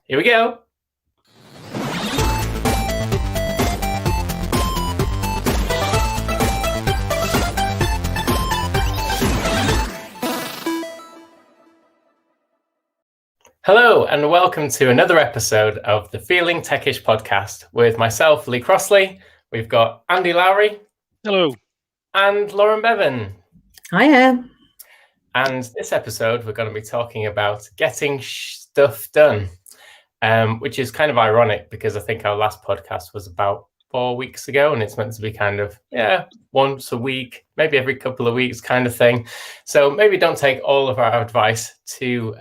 Here we go. Hello and welcome to another episode of the Feeling Techish podcast with myself, Lee Crossley. We've got Andy Lowry. Hello. And Lauren Bevan. Hiya. And this episode, we're going to be talking about getting stuff done, which is kind of ironic because I think our last podcast was about 4 weeks ago and it's meant to be kind of, once a week, maybe every couple of weeks kind of thing. So maybe don't take all of our advice too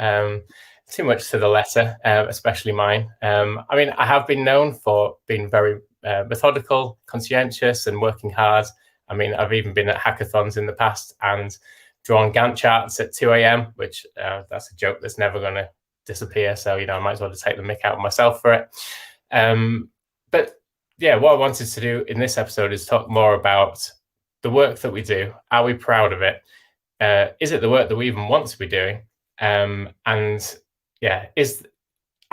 much to the letter, especially mine. I have been known for being very methodical, conscientious and working hard. I've even been at hackathons in the past and drawn Gantt charts at 2 a.m, which that's a joke that's never going to disappear. So, I might as well just take the mick out of myself for it. But yeah, what I wanted to do in this episode is talk more about the work that we do. Are we proud of it? Is it the work that we even want to be doing? Are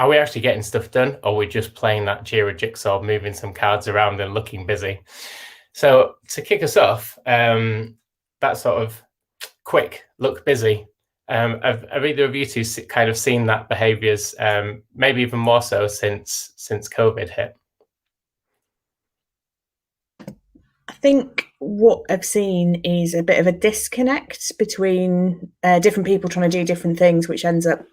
we actually getting stuff done, or are we just playing that Jira jigsaw, moving some cards around and looking busy? So to kick us off, that sort of quick look busy. Have either of you two kind of seen that behaviours, maybe even more so since COVID hit? I think what I've seen is a bit of a disconnect between different people trying to do different things, which ends up,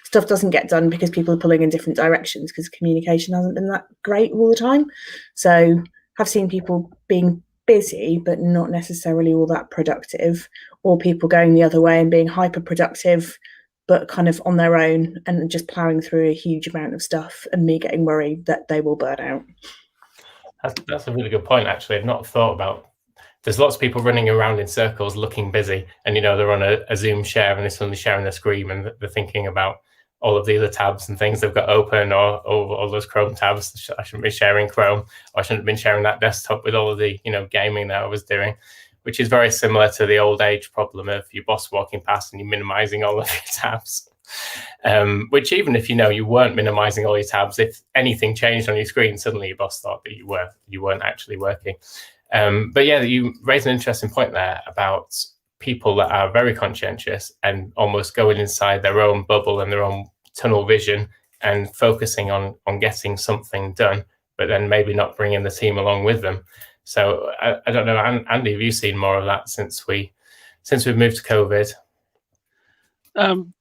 stuff doesn't get done because people are pulling in different directions because communication hasn't been that great all the time. So I've seen people being busy but not necessarily all that productive, or people going the other way and being hyper productive but kind of on their own and just ploughing through a huge amount of stuff, and me getting worried that they will burn out. That's a really good point, actually. I've not thought about. There's lots of people running around in circles looking busy, and they're on a Zoom share and they're suddenly sharing their screen and they're thinking about all of the other tabs and things they've got open, or all those Chrome tabs. I shouldn't be sharing Chrome, or I shouldn't have been sharing that desktop with all of the gaming that I was doing, which is very similar to the old age problem of your boss walking past and you minimizing all of your tabs. Which even if you weren't minimizing all your tabs, if anything changed on your screen, suddenly your boss thought that you weren't actually working. But yeah, you raised an interesting point there about people that are very conscientious and almost going inside their own bubble and their own tunnel vision and focusing on getting something done, but then maybe not bringing the team along with them. So I don't know, Andy, have you seen more of that since we've moved to COVID?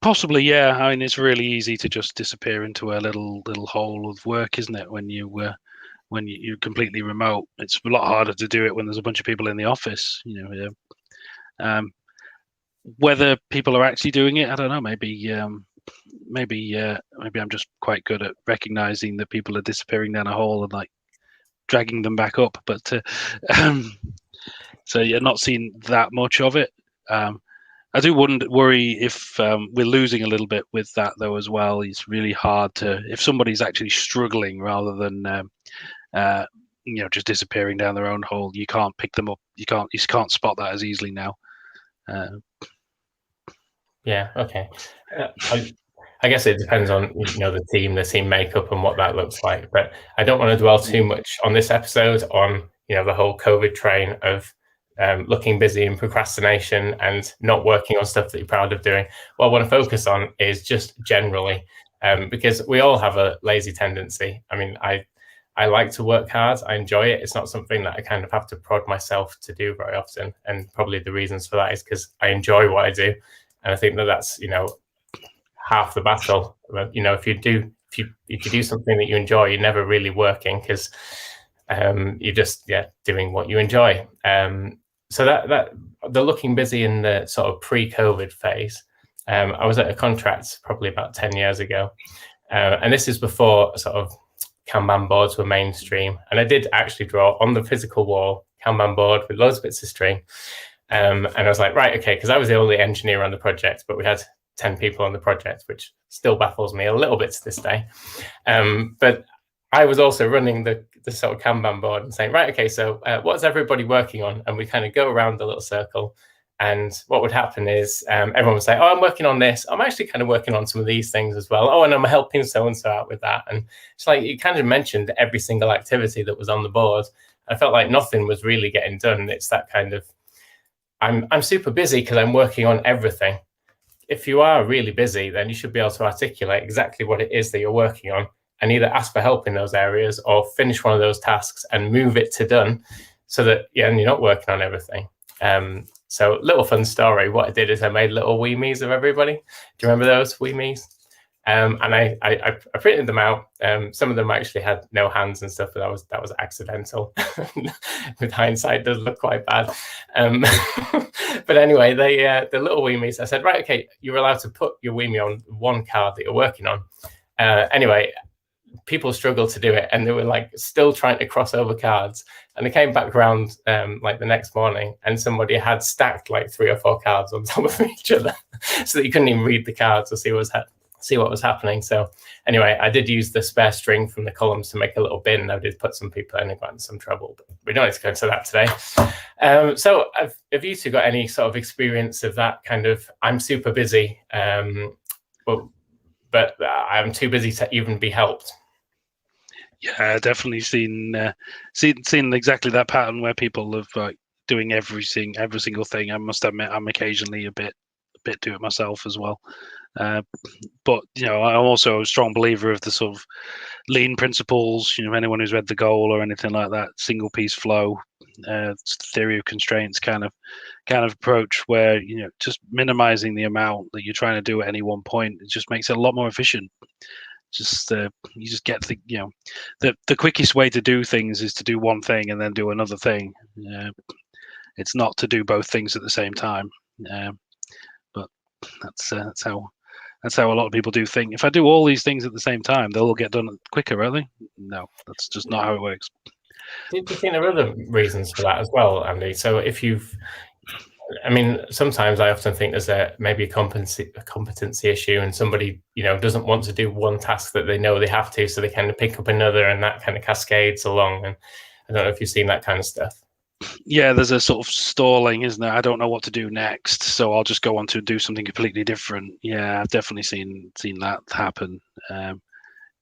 Possibly, yeah. It's really easy to just disappear into a little hole of work, isn't it? When you're completely remote, it's a lot harder to do it when there's a bunch of people in the office. Whether people are actually doing it, I don't know. Maybe I'm just quite good at recognizing that people are disappearing down a hole and like dragging them back up. But so you're not seeing that much of it. I do worry if we're losing a little bit with that though as well. It's really hard if somebody's actually struggling rather than just disappearing down their own hole. You can't pick them up. You can't spot that as easily now. Yeah. Okay. I guess it depends on the team makeup and what that looks like. But I don't want to dwell too much on this episode on the whole COVID train of looking busy and procrastination and not working on stuff that you're proud of doing. What I want to focus on is just generally, because we all have a lazy tendency. I like to work hard. I enjoy it. It's not something that I kind of have to prod myself to do very often. And probably the reasons for that is because I enjoy what I do. And I think that's, half the battle. If you do something that you enjoy, you're never really working because you're just doing what you enjoy. So that the looking busy in the sort of pre-COVID phase. I was at a contract probably about 10 years ago, and this is before sort of Kanban boards were mainstream. And I did actually draw on the physical wall Kanban board with loads of bits of string. And I was like, right, okay, because I was the only engineer on the project, but we had 10 people on the project, which still baffles me a little bit to this day. But I was also running the sort of Kanban board and saying, right, okay, so what's everybody working on? And we kind of go around the little circle And what would happen is everyone would say, oh, I'm working on this. I'm actually kind of working on some of these things as well. Oh, and I'm helping so-and-so out with that. And it's like you kind of mentioned every single activity that was on the board. I felt like nothing was really getting done. It's that kind of, I'm super busy because I'm working on everything. If you are really busy, then you should be able to articulate exactly what it is that you're working on and either ask for help in those areas or finish one of those tasks and move it to done so that you're not working on everything. So little fun story. What I did is I made little wee me's of everybody. Do you remember those wee me's? And I printed them out. Some of them actually had no hands and stuff, but that was accidental. With hindsight, it does look quite bad. But anyway, the little wee me's, I said, right, okay, you're allowed to put your wee me on one card that you're working on. Anyway, people struggled to do it, and they were like still trying to cross over cards. And they came back around like the next morning, and somebody had stacked like 3 or 4 cards on top of each other, so that you couldn't even read the cards or see what was happening. So anyway, I did use the spare string from the columns to make a little bin. I did put some people in and got in some trouble, but we don't need to go into that today. So have you two got any sort of experience of that kind of, I'm super busy, but I'm too busy to even be helped? Yeah, definitely seen exactly that pattern where people have like doing every single thing. I must admit, I'm occasionally a bit do it myself as well. But I'm also a strong believer of the sort of lean principles. Anyone who's read The Goal or anything like that, single piece flow, theory of constraints kind of approach, where just minimizing the amount that you're trying to do at any one point, it just makes it a lot more efficient. You just get the quickest way to do things is to do one thing and then do another thing. It's not to do both things at the same time. But that's how a lot of people do think. If I do all these things at the same time, they'll all get done quicker, won't they? No, that's just not how it works. Do you think there are other reasons for that as well, Andy? So sometimes I often think there's maybe a competency issue, and somebody doesn't want to do one task that they know they have to, so they kind of pick up another, and that kind of cascades along. And I don't know if you've seen that kind of stuff. Yeah, there's a sort of stalling, isn't there? I don't know what to do next, so I'll just go on to do something completely different. Yeah, I've definitely seen that happen.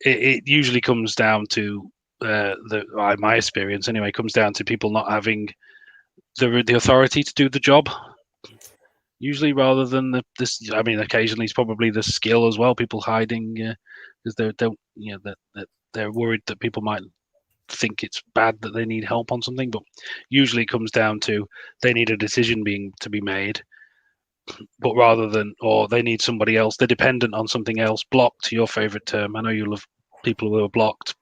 It usually comes down to my experience anyway, comes down to people not having the authority to do the job. Usually, rather than occasionally it's probably the skill as well. People hiding because they're worried that people might think it's bad that they need help on something, but usually it comes down to they need a decision to be made, but or they need somebody else, they're dependent on something else. Blocked, your favorite term. I know you love people who are blocked.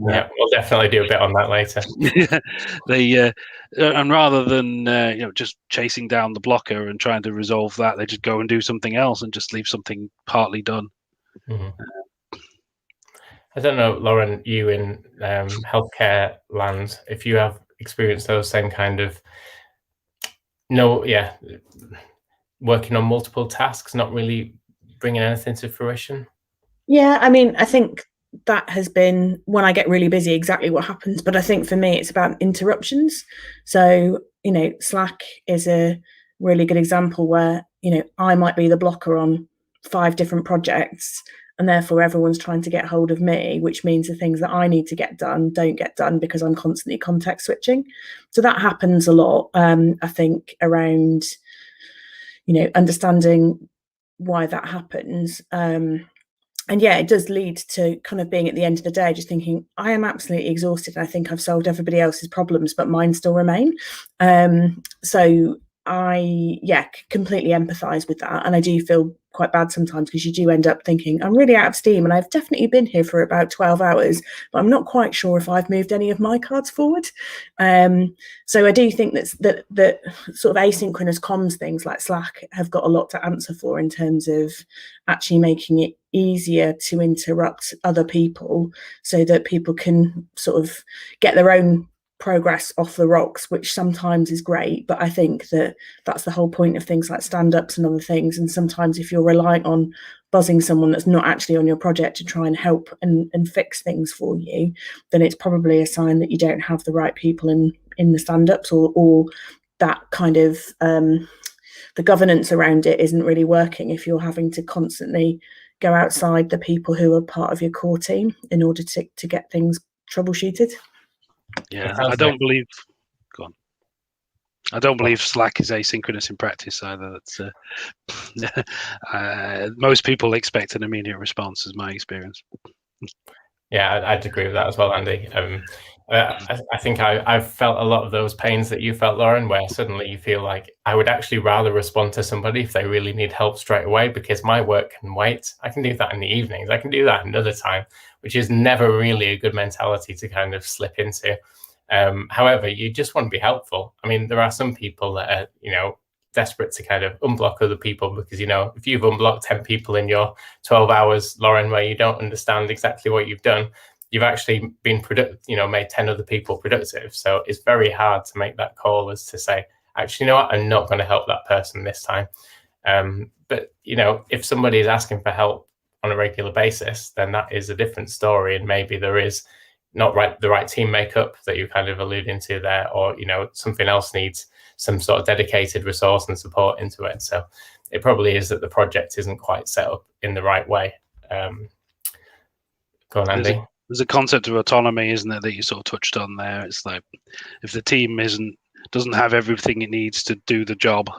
Yeah, we'll definitely do a bit on that later. And rather than just chasing down the blocker and trying to resolve that, they just go and do something else and just leave something partly done. Mm-hmm. I don't know, Lauren, you in healthcare land, if you have experienced those same kind of working on multiple tasks, not really bringing anything to fruition. Yeah, I think that has been, when I get really busy, exactly what happens. But I think for me, it's about interruptions. So, Slack is a really good example where, I might be the blocker on 5 different projects, and therefore everyone's trying to get hold of me, which means the things that I need to get done don't get done because I'm constantly context switching. So that happens a lot, I think, around, understanding why that happens. And yeah, it does lead to kind of being at the end of the day, just thinking, I am absolutely exhausted. I think I've solved everybody else's problems, but mine still remain. So I, completely empathise with that. And I do feel quite bad sometimes, because you do end up thinking, I'm really out of steam and I've definitely been here for about 12 hours, but I'm not quite sure if I've moved any of my cards forward. So I do think that sort of asynchronous comms things like Slack have got a lot to answer for in terms of actually making it easier to interrupt other people so that people can sort of get their own progress off the rocks, which sometimes is great, but I think that's the whole point of things like stand-ups and other things. And sometimes if you're relying on buzzing someone that's not actually on your project to try and help and fix things for you, then it's probably a sign that you don't have the right people in the stand-ups, or that kind of the governance around it isn't really working if you're having to constantly go outside the people who are part of your core team in order to get things troubleshooted. Yeah, I don't believe. Go on. I don't believe Slack is asynchronous in practice either. That's most people expect an immediate response, is my experience. Yeah, I'd agree with that as well, Andy. I think I've felt a lot of those pains that you felt, Lauren, where suddenly you feel like I would actually rather respond to somebody if they really need help straight away, because my work can wait. I can do that in the evenings. I can do that another time, which is never really a good mentality to kind of slip into. However, you just want to be helpful. I mean, there are some people that are, desperate to kind of unblock other people because, if you've unblocked 10 people in your 12 hours, Lauren, where you don't understand exactly what you've done, you've actually been made 10 other people productive. So it's very hard to make that call as to say, actually, you know what, I'm not going to help that person this time. But, if somebody is asking for help on a regular basis, then that is a different story. And maybe there is not the right team makeup that you're kind of alluding to there, or something else needs some sort of dedicated resource and support into it. So it probably is that the project isn't quite set up in the right way. Go on, Andy. There's a concept of autonomy, isn't there, that you sort of touched on there. It's like if the team doesn't have everything it needs to do the job,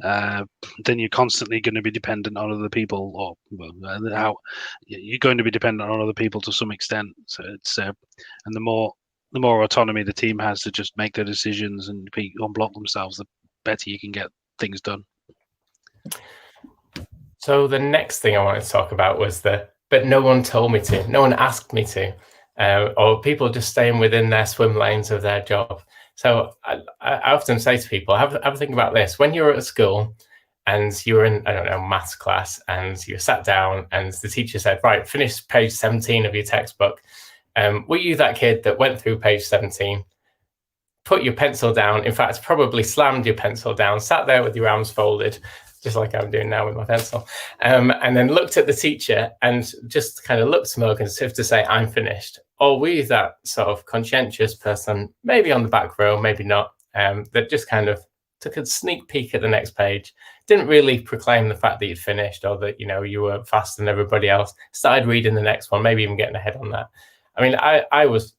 then you're constantly going to be dependent on other people, or you're going to be dependent on other people to some extent. So it's and the more autonomy the team has to just make their decisions and unblock themselves, the better you can get things done. So the next thing I wanted to talk about was but no one told me to, no one asked me to, or people just staying within their swim lanes of their job. So I often say to people, have a think about this. When you were at school and you were in, maths class, and you sat down and the teacher said, right, finish page 17 of your textbook. Were you that kid that went through page 17, put your pencil down, in fact, probably slammed your pencil down, sat there with your arms folded, just like I'm doing now with my pencil, and then looked at the teacher and just kind of looked smug as if to say, I'm finished? Or were you that sort of conscientious person, maybe on the back row, maybe not, that just kind of took a sneak peek at the next page, didn't really proclaim the fact that you'd finished or that, you were faster than everybody else, started reading the next one, maybe even getting ahead on that? I mean, I was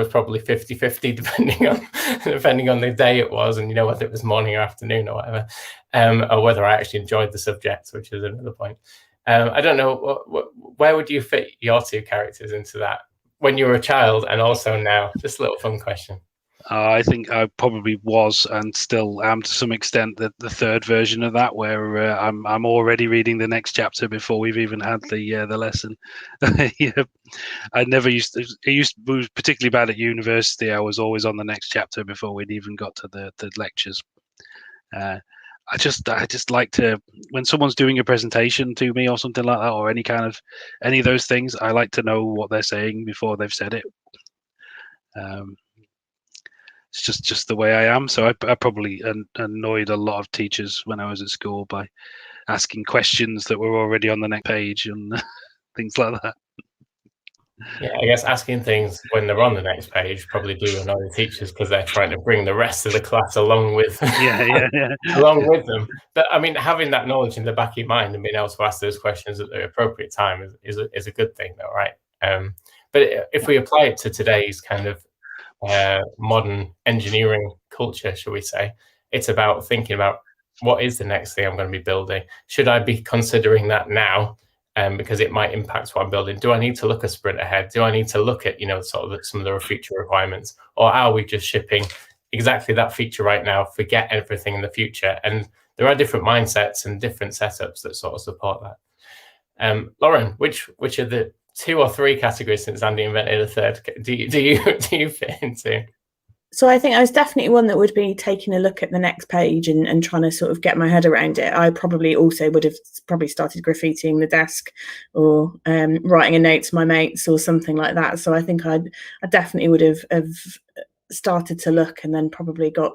probably 50-50 depending on the day it was, and whether it was morning or afternoon or whatever, or whether I actually enjoyed the subject, which is another point. I don't know, where would you fit your two characters into that when you were a child and also now? Just a little fun question. I think I probably was and still am to some extent the third version of that, where I'm already reading the next chapter before we've even had the lesson. Yeah. I never used to. It was particularly bad at university. I was always on the next chapter before we'd even got to the lectures. I just like to, when someone's doing a presentation to me or something like that, or any of those things, I like to know what they're saying before they've said it. It's just the way I am. So I probably annoyed a lot of teachers when I was at school by asking questions that were already on the next page and things like that. Yeah, I guess asking things when they're on the next page probably do annoy the teachers because they're trying to bring the rest of the class along with along with them. But I mean, having that knowledge in the back of your mind and being able to ask those questions at the appropriate time is a good thing, though, right? But if we apply it to today's kind of modern engineering culture, shall we say, it's about thinking about what is the next thing I'm going to be building. Should I be considering that now? Because it might impact what I'm building. Do I need to look a sprint ahead? Do I need to look at, sort of some of the future requirements? Or are we just shipping exactly that feature right now, forget everything in the future? And there are different mindsets and different setups that sort of support that. Lauren, which are the 2 or 3 categories, since Andy invented a third, do you fit into? So I think I was definitely one that would be taking a look at the next page and trying to sort of get my head around it. I probably also would have started graffitiing the desk or writing a note to my mates or something like that. So I think I definitely would have started to look and then probably got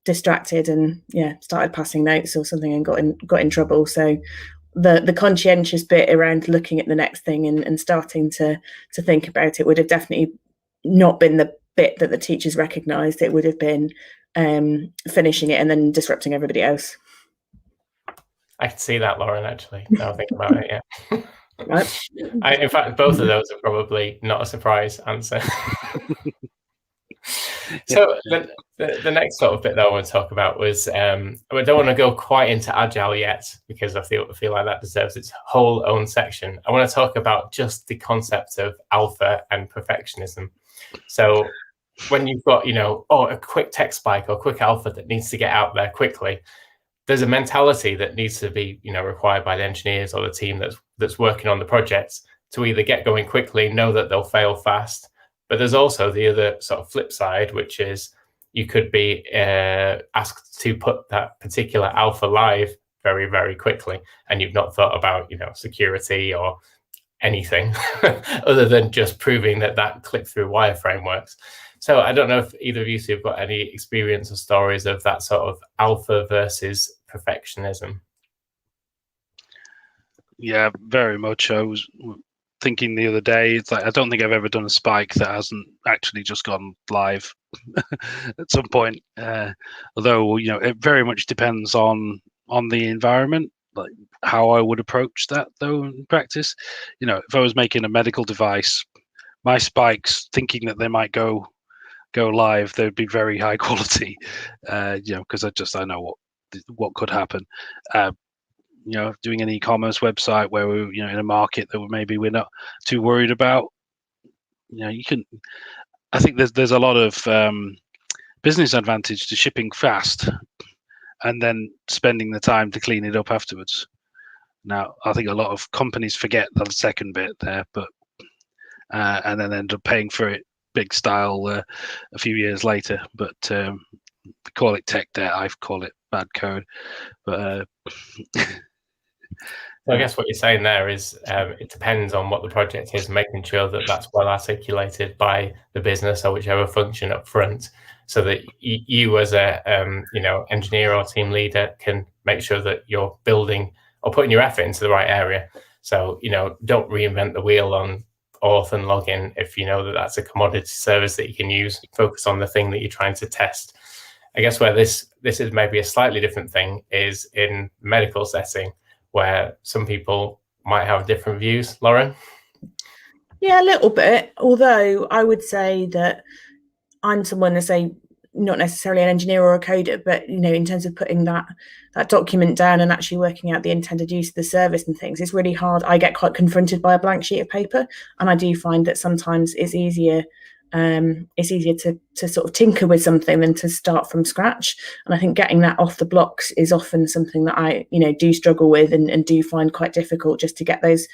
distracted and started passing notes or something and got in trouble. So the conscientious bit around looking at the next thing and starting to think about it would have definitely not been the bit that the teachers recognised. It would have been finishing it and then disrupting everybody else. I can see that, Lauren, actually, now I think about it, yeah. Right. In fact, both of those are probably not a surprise answer. So the next sort of bit that I want to talk about was, I don't want to go quite into Agile yet, because I feel like that deserves its whole own section. I want to talk about just the concept of alpha and perfectionism. So when you've got, a quick tech spike or quick alpha that needs to get out there quickly, there's a mentality that needs to be, required by the engineers or the team that's working on the projects to either get going quickly, know that they'll fail fast. But there's also the other sort of flip side, which is you could be asked to put that particular alpha live very, very quickly, and you've not thought about, security or anything other than just proving that click-through wireframe works. So I don't know if either of you two have got any experience or stories of that sort of alpha versus perfectionism. Yeah, very much. I was thinking the other day, it's like I don't think I've ever done a spike that hasn't actually just gone live at some point. Although it very much depends on the environment, like how I would approach that though in practice. If I was making a medical device, my spikes, thinking that they might go live, they'd be very high quality. Because I know what could happen. Doing an e-commerce website where we're in a market that maybe we're not too worried about. I think there's a lot of business advantage to shipping fast and then spending the time to clean it up afterwards. Now, I think a lot of companies forget the second bit there, but and then end up paying for it big style a few years later. But we call it tech debt. I call it bad code. But So I guess what you're saying there is it depends on what the project is, making sure that that's well articulated by the business or whichever function up front, so that you as a engineer or team leader can make sure that you're building or putting your effort into the right area. So don't reinvent the wheel on auth and login if you know that that's a commodity service that you can use. Focus on the thing that you're trying to test. I guess where this is maybe a slightly different thing is in medical setting, where some people might have different views. Lauren? Yeah, a little bit. Although I would say that I'm someone to say not necessarily an engineer or a coder, but in terms of putting that document down and actually working out the intended use of the service and things, it's really hard. I get quite confronted by a blank sheet of paper, and I do find that sometimes it's easier to sort of tinker with something than to start from scratch. And I think getting that off the blocks is often something that I do struggle with and do find quite difficult, just to get those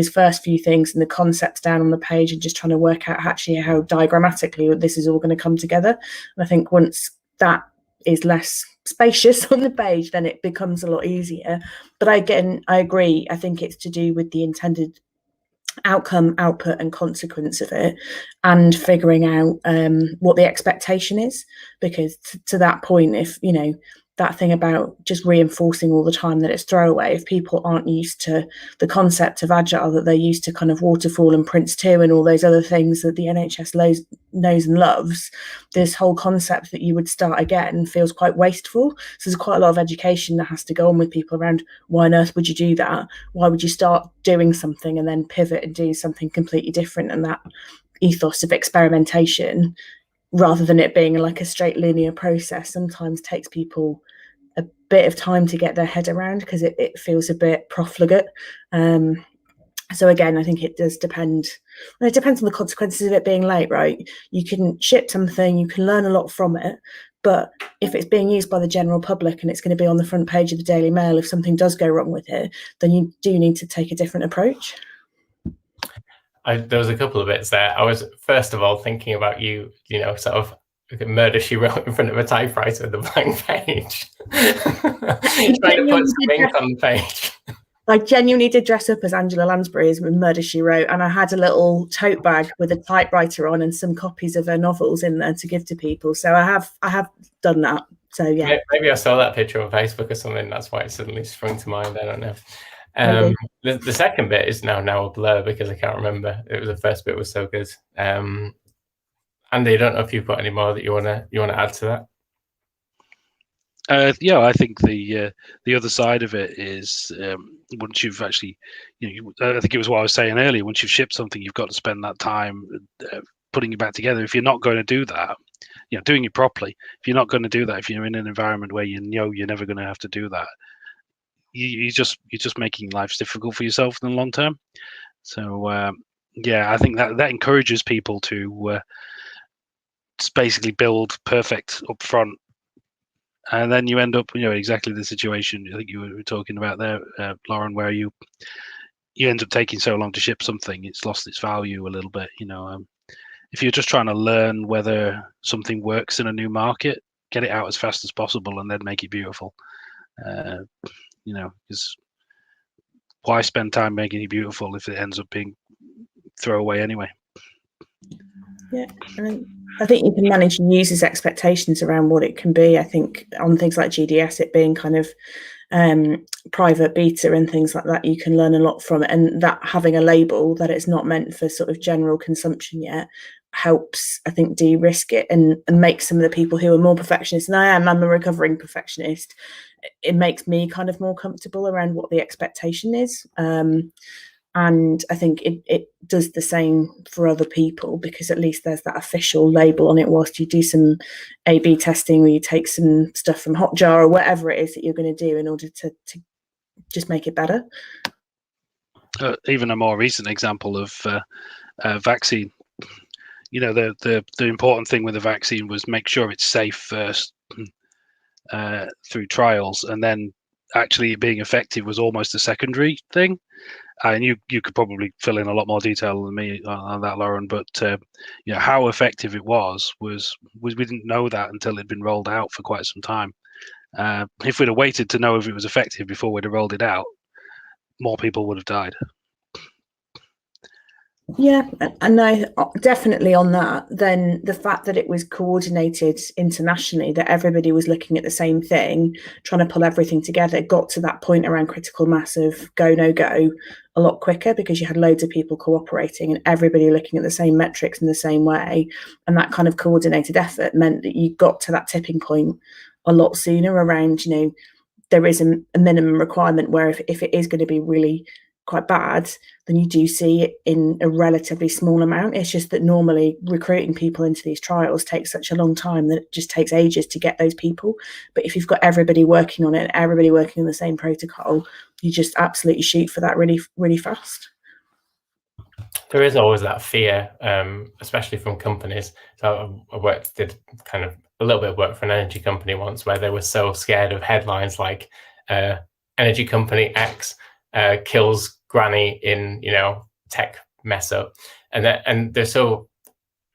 first few things and the concepts down on the page and just trying to work out actually how diagrammatically this is all going to come together. And I think once that is less spacious on the page, then it becomes a lot easier. But I agree. I think it's to do with the intended outcome, output and consequence of it, and figuring out what the expectation is, because to that point, if that thing about just reinforcing all the time that it's throwaway, if people aren't used to the concept of Agile, that they're used to kind of waterfall and Prince2 and all those other things that the NHS knows and loves, this whole concept that you would start again feels quite wasteful. So there's quite a lot of education that has to go on with people around why on earth would you do that? Why would you start doing something and then pivot and do something completely different? And that ethos of experimentation, rather than it being like a straight linear process, sometimes takes people a bit of time to get their head around, because it feels a bit profligate. So again, I think it does depend. It depends on the consequences of it being late, right? You can ship something, you can learn a lot from it, but if it's being used by the general public and it's going to be on the front page of the Daily Mail, if something does go wrong with it, then you do need to take a different approach. There was a couple of bits there. I was first of all thinking about you, sort of murder she wrote in front of a typewriter with a blank page, trying to put some ink on the page. I genuinely did dress up as Angela Lansbury as with Murder, She Wrote, and I had a little tote bag with a typewriter on and some copies of her novels in there to give to people. So I have done that. So yeah. Maybe I saw that picture on Facebook or something. That's why it suddenly sprung to mind. I don't know. The second bit is now a blur because I can't remember. The first bit was so good. Andy, I don't know if you've got any more that you wanna add to that. Yeah, I think the other side of it is once you've actually, I think it was what I was saying earlier. Once you've shipped something, you've got to spend that time putting it back together. If you're not going to do that, doing it properly. If you're not going to do that, if you're in an environment where you're never going to have to do that, you're just making life difficult for yourself in the long term. So yeah, I think that encourages people to basically build perfect up front. And then you end up, exactly the situation I think you were talking about there, Lauren, where you end up taking so long to ship something, it's lost its value a little bit. If you're just trying to learn whether something works in a new market, get it out as fast as possible and then make it beautiful. Because why spend time making it beautiful if it ends up being throwaway anyway? Yeah, I think you can manage users' expectations around what it can be. I think on things like GDS, it being kind of private beta and things like that, you can learn a lot from it. And that having a label that it's not meant for sort of general consumption yet helps, I think, de-risk it and make some of the people who are more perfectionists, and I'm a recovering perfectionist, it makes me kind of more comfortable around what the expectation is. And I think it does the same for other people, because at least there's that official label on it whilst you do some A/B testing, or you take some stuff from Hotjar or whatever it is that you're going to do in order to just make it better. Even a more recent example of vaccine. The important thing with the vaccine was make sure it's safe first through trials, and then actually it being effective was almost a secondary thing. And you could probably fill in a lot more detail than me on that, Lauren. But how effective it was we didn't know that until it'd been rolled out for quite some time. If we'd have waited to know if it was effective before we'd have rolled it out, more people would have died. Yeah, and I definitely on that. Then the fact that it was coordinated internationally, that everybody was looking at the same thing, trying to pull everything together, got to that point around critical mass of go, no go a lot quicker, because you had loads of people cooperating and everybody looking at the same metrics in the same way. And that kind of coordinated effort meant that you got to that tipping point a lot sooner around, there is a minimum requirement where if it is going to be really quite bad, then you do see it in a relatively small amount. It's just that normally recruiting people into these trials takes such a long time that it just takes ages to get those people. But if you've got everybody working on it, everybody working on the same protocol, you just absolutely shoot for that really, really fast. There is always that fear, especially from companies. So I did kind of a little bit of work for an energy company once, where they were so scared of headlines like energy company X kills granny in tech mess up, and they're so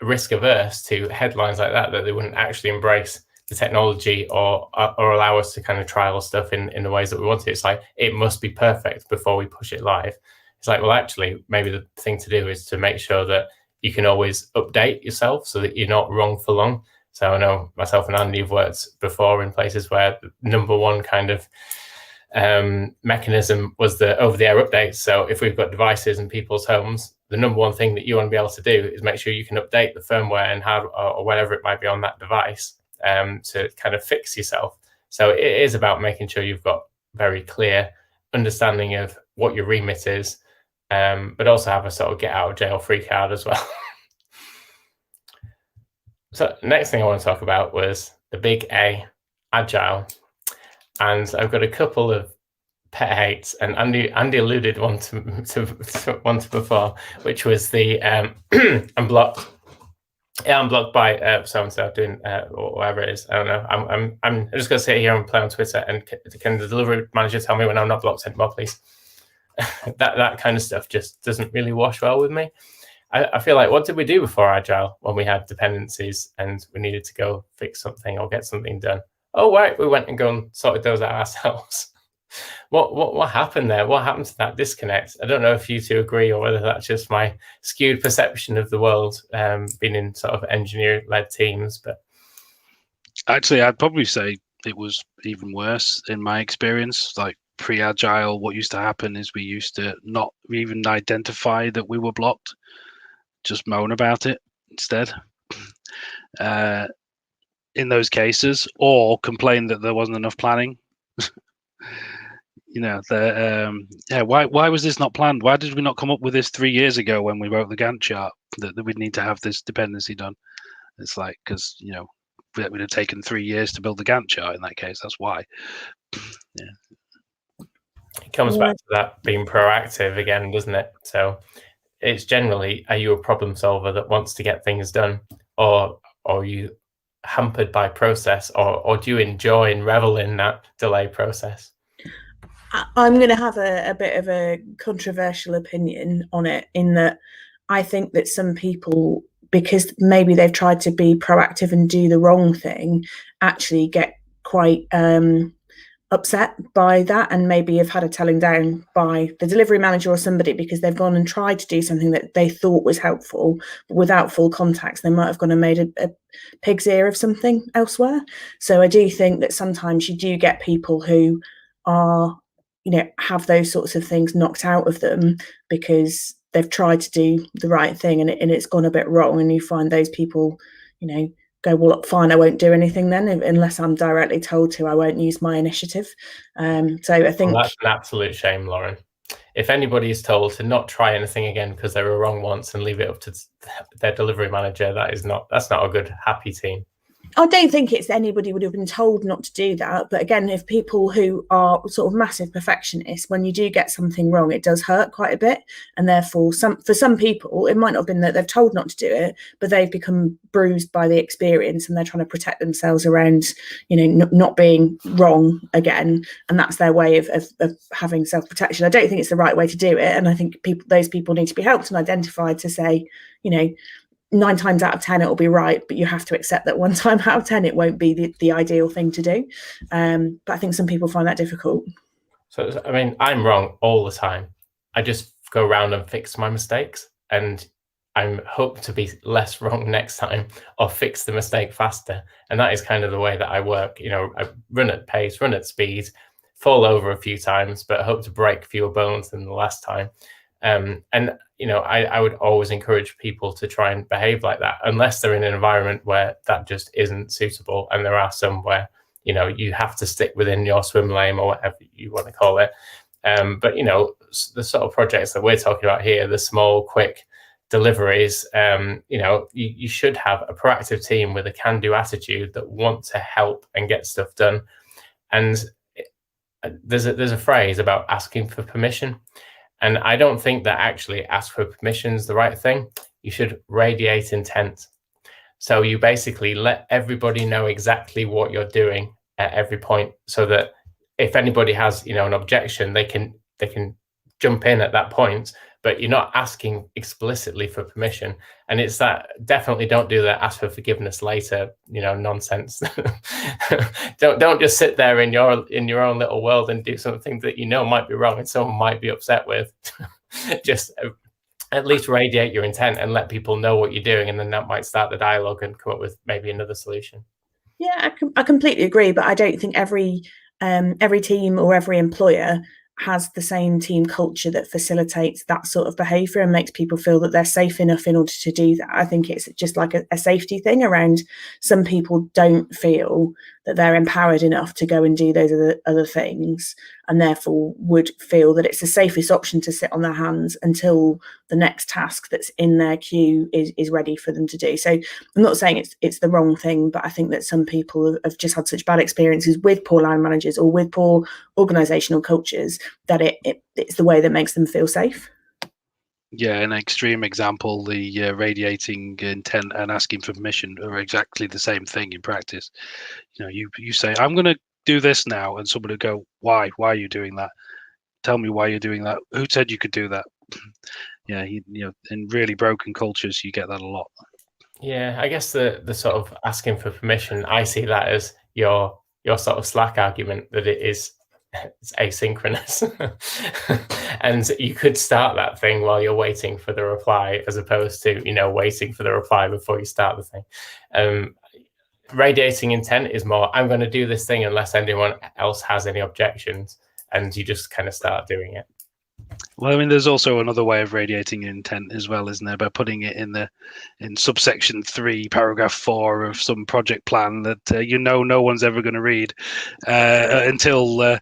risk averse to headlines like that they wouldn't actually embrace the technology or allow us to kind of trial stuff in the ways that we want it. It's like it must be perfect before we push it live. It's like, well, actually, maybe the thing to do is to make sure that you can always update yourself so that you're not wrong for long. So I know myself and Andy have worked before in places where the number one kind of mechanism was the over-the-air updates. So if we've got devices in people's homes, the number one thing that you want to be able to do is make sure you can update the firmware and hardware or whatever it might be on that device to kind of fix yourself. So it is about making sure you've got very clear understanding of what your remit is, but also have a sort of get out of jail free card as well. So next thing I want to talk about was the big A, Agile. And I've got a couple of pet hates, and Andy alluded one to one before, which was the I'm blocked. Yeah, I'm blocked by so and so doing or whatever it is. I don't know. I'm just gonna sit here and play on Twitter, and can the delivery manager tell me when I'm not blocked anymore, please? that kind of stuff just doesn't really wash well with me. I feel like, what did we do before Agile when we had dependencies and we needed to go fix something or get something done? Oh, right, we went and go and sorted those out ourselves. What happened there? What happened to that disconnect? I don't know if you two agree or whether that's just my skewed perception of the world, being in sort of engineer-led teams. But actually, I'd probably say it was even worse in my experience. Like pre-Agile, what used to happen is we used to not even identify that we were blocked, just moan about it instead. in those cases, or complain that there wasn't enough planning. Why was this not planned? Why did we not come up with this 3 years ago when we wrote the Gantt chart that we'd need to have this dependency done? It's like, because it would have taken 3 years to build the Gantt chart in that case. That's why. It comes back to that being proactive again, doesn't it? So it's generally, are you a problem solver that wants to get things done, or are you hampered by process, or do you enjoy and revel in that delay process? I'm going to have a bit of a controversial opinion on it, in that I think that some people, because maybe they've tried to be proactive and do the wrong thing, actually get quite upset by that, and maybe have had a telling down by the delivery manager or somebody, because they've gone and tried to do something that they thought was helpful, but without full context they might have gone and made a pig's ear of something elsewhere. So I do think that sometimes you do get people who are, have those sorts of things knocked out of them because they've tried to do the right thing and it's gone a bit wrong, and you find those people, go, well, fine, I won't do anything then, unless I'm directly told to. I won't use my initiative. So I think that's an absolute shame, Lauren. If anybody is told to not try anything again because they were wrong once and leave it up to their delivery manager, that's not a good, happy team. I don't think it's anybody would have been told not to do that. But again, if people who are sort of massive perfectionists, when you do get something wrong, it does hurt quite a bit. And therefore, for some people, it might not have been that they've told not to do it, but they've become bruised by the experience and they're trying to protect themselves around, not being wrong again. And that's their way of having self-protection. I don't think it's the right way to do it. And I think those people need to be helped and identified to say, 9 times out of 10 it will be right, but you have to accept that 1 time out of 10 it won't be the ideal thing to do. But I think some people find that difficult. So I mean, I'm wrong all the time. I just go around and fix my mistakes, and I hope to be less wrong next time or fix the mistake faster. And that is kind of the way that I work. I run at pace, run at speed, fall over a few times, but hope to break fewer bones than the last time. I would always encourage people to try and behave like that, unless they're in an environment where that just isn't suitable. And there are some where, you have to stick within your swim lane or whatever you want to call it. But, the sort of projects that we're talking about here, the small, quick deliveries, you should have a proactive team with a can-do attitude that want to help and get stuff done. And there's a phrase about asking for permission. And I don't think that actually ask for permission is the right thing. You should radiate intent. So you basically let everybody know exactly what you're doing at every point, so that if anybody has, an objection, they can jump in at that point, but you're not asking explicitly for permission. And it's that, definitely don't do that ask for forgiveness later, nonsense. don't just sit there in your own little world and do something that might be wrong and someone might be upset with. Just at least radiate your intent and let people know what you're doing, and then that might start the dialogue and come up with maybe another solution. Yeah, I completely agree, but I don't think every team or every employer has the same team culture that facilitates that sort of behavior and makes people feel that they're safe enough in order to do that. I think it's just like a safety thing around, some people don't feel that they're empowered enough to go and do those other things, and therefore would feel that it's the safest option to sit on their hands until the next task that's in their queue is ready for them to do. So I'm not saying it's the wrong thing, but I think that some people have just had such bad experiences with poor line managers or with poor organizational cultures that it's the way that makes them feel safe. Yeah, an extreme example, the radiating intent and asking for permission are exactly the same thing in practice. You say, I'm going to do this now, and somebody will go, why are you doing that? Tell me why you're doing that. Who said you could do that? In really broken cultures, you get that a lot. Yeah, I guess the sort of asking for permission, I see that as your sort of Slack argument, that it's asynchronous. And you could start that thing while you're waiting for the reply, as opposed to, waiting for the reply before you start the thing. Radiating intent is more, I'm going to do this thing unless anyone else has any objections, and you just kind of start doing it. Well, I mean, there's also another way of radiating intent as well, isn't there? By putting it in subsection 3, paragraph 4 of some project plan that no one's ever going to read until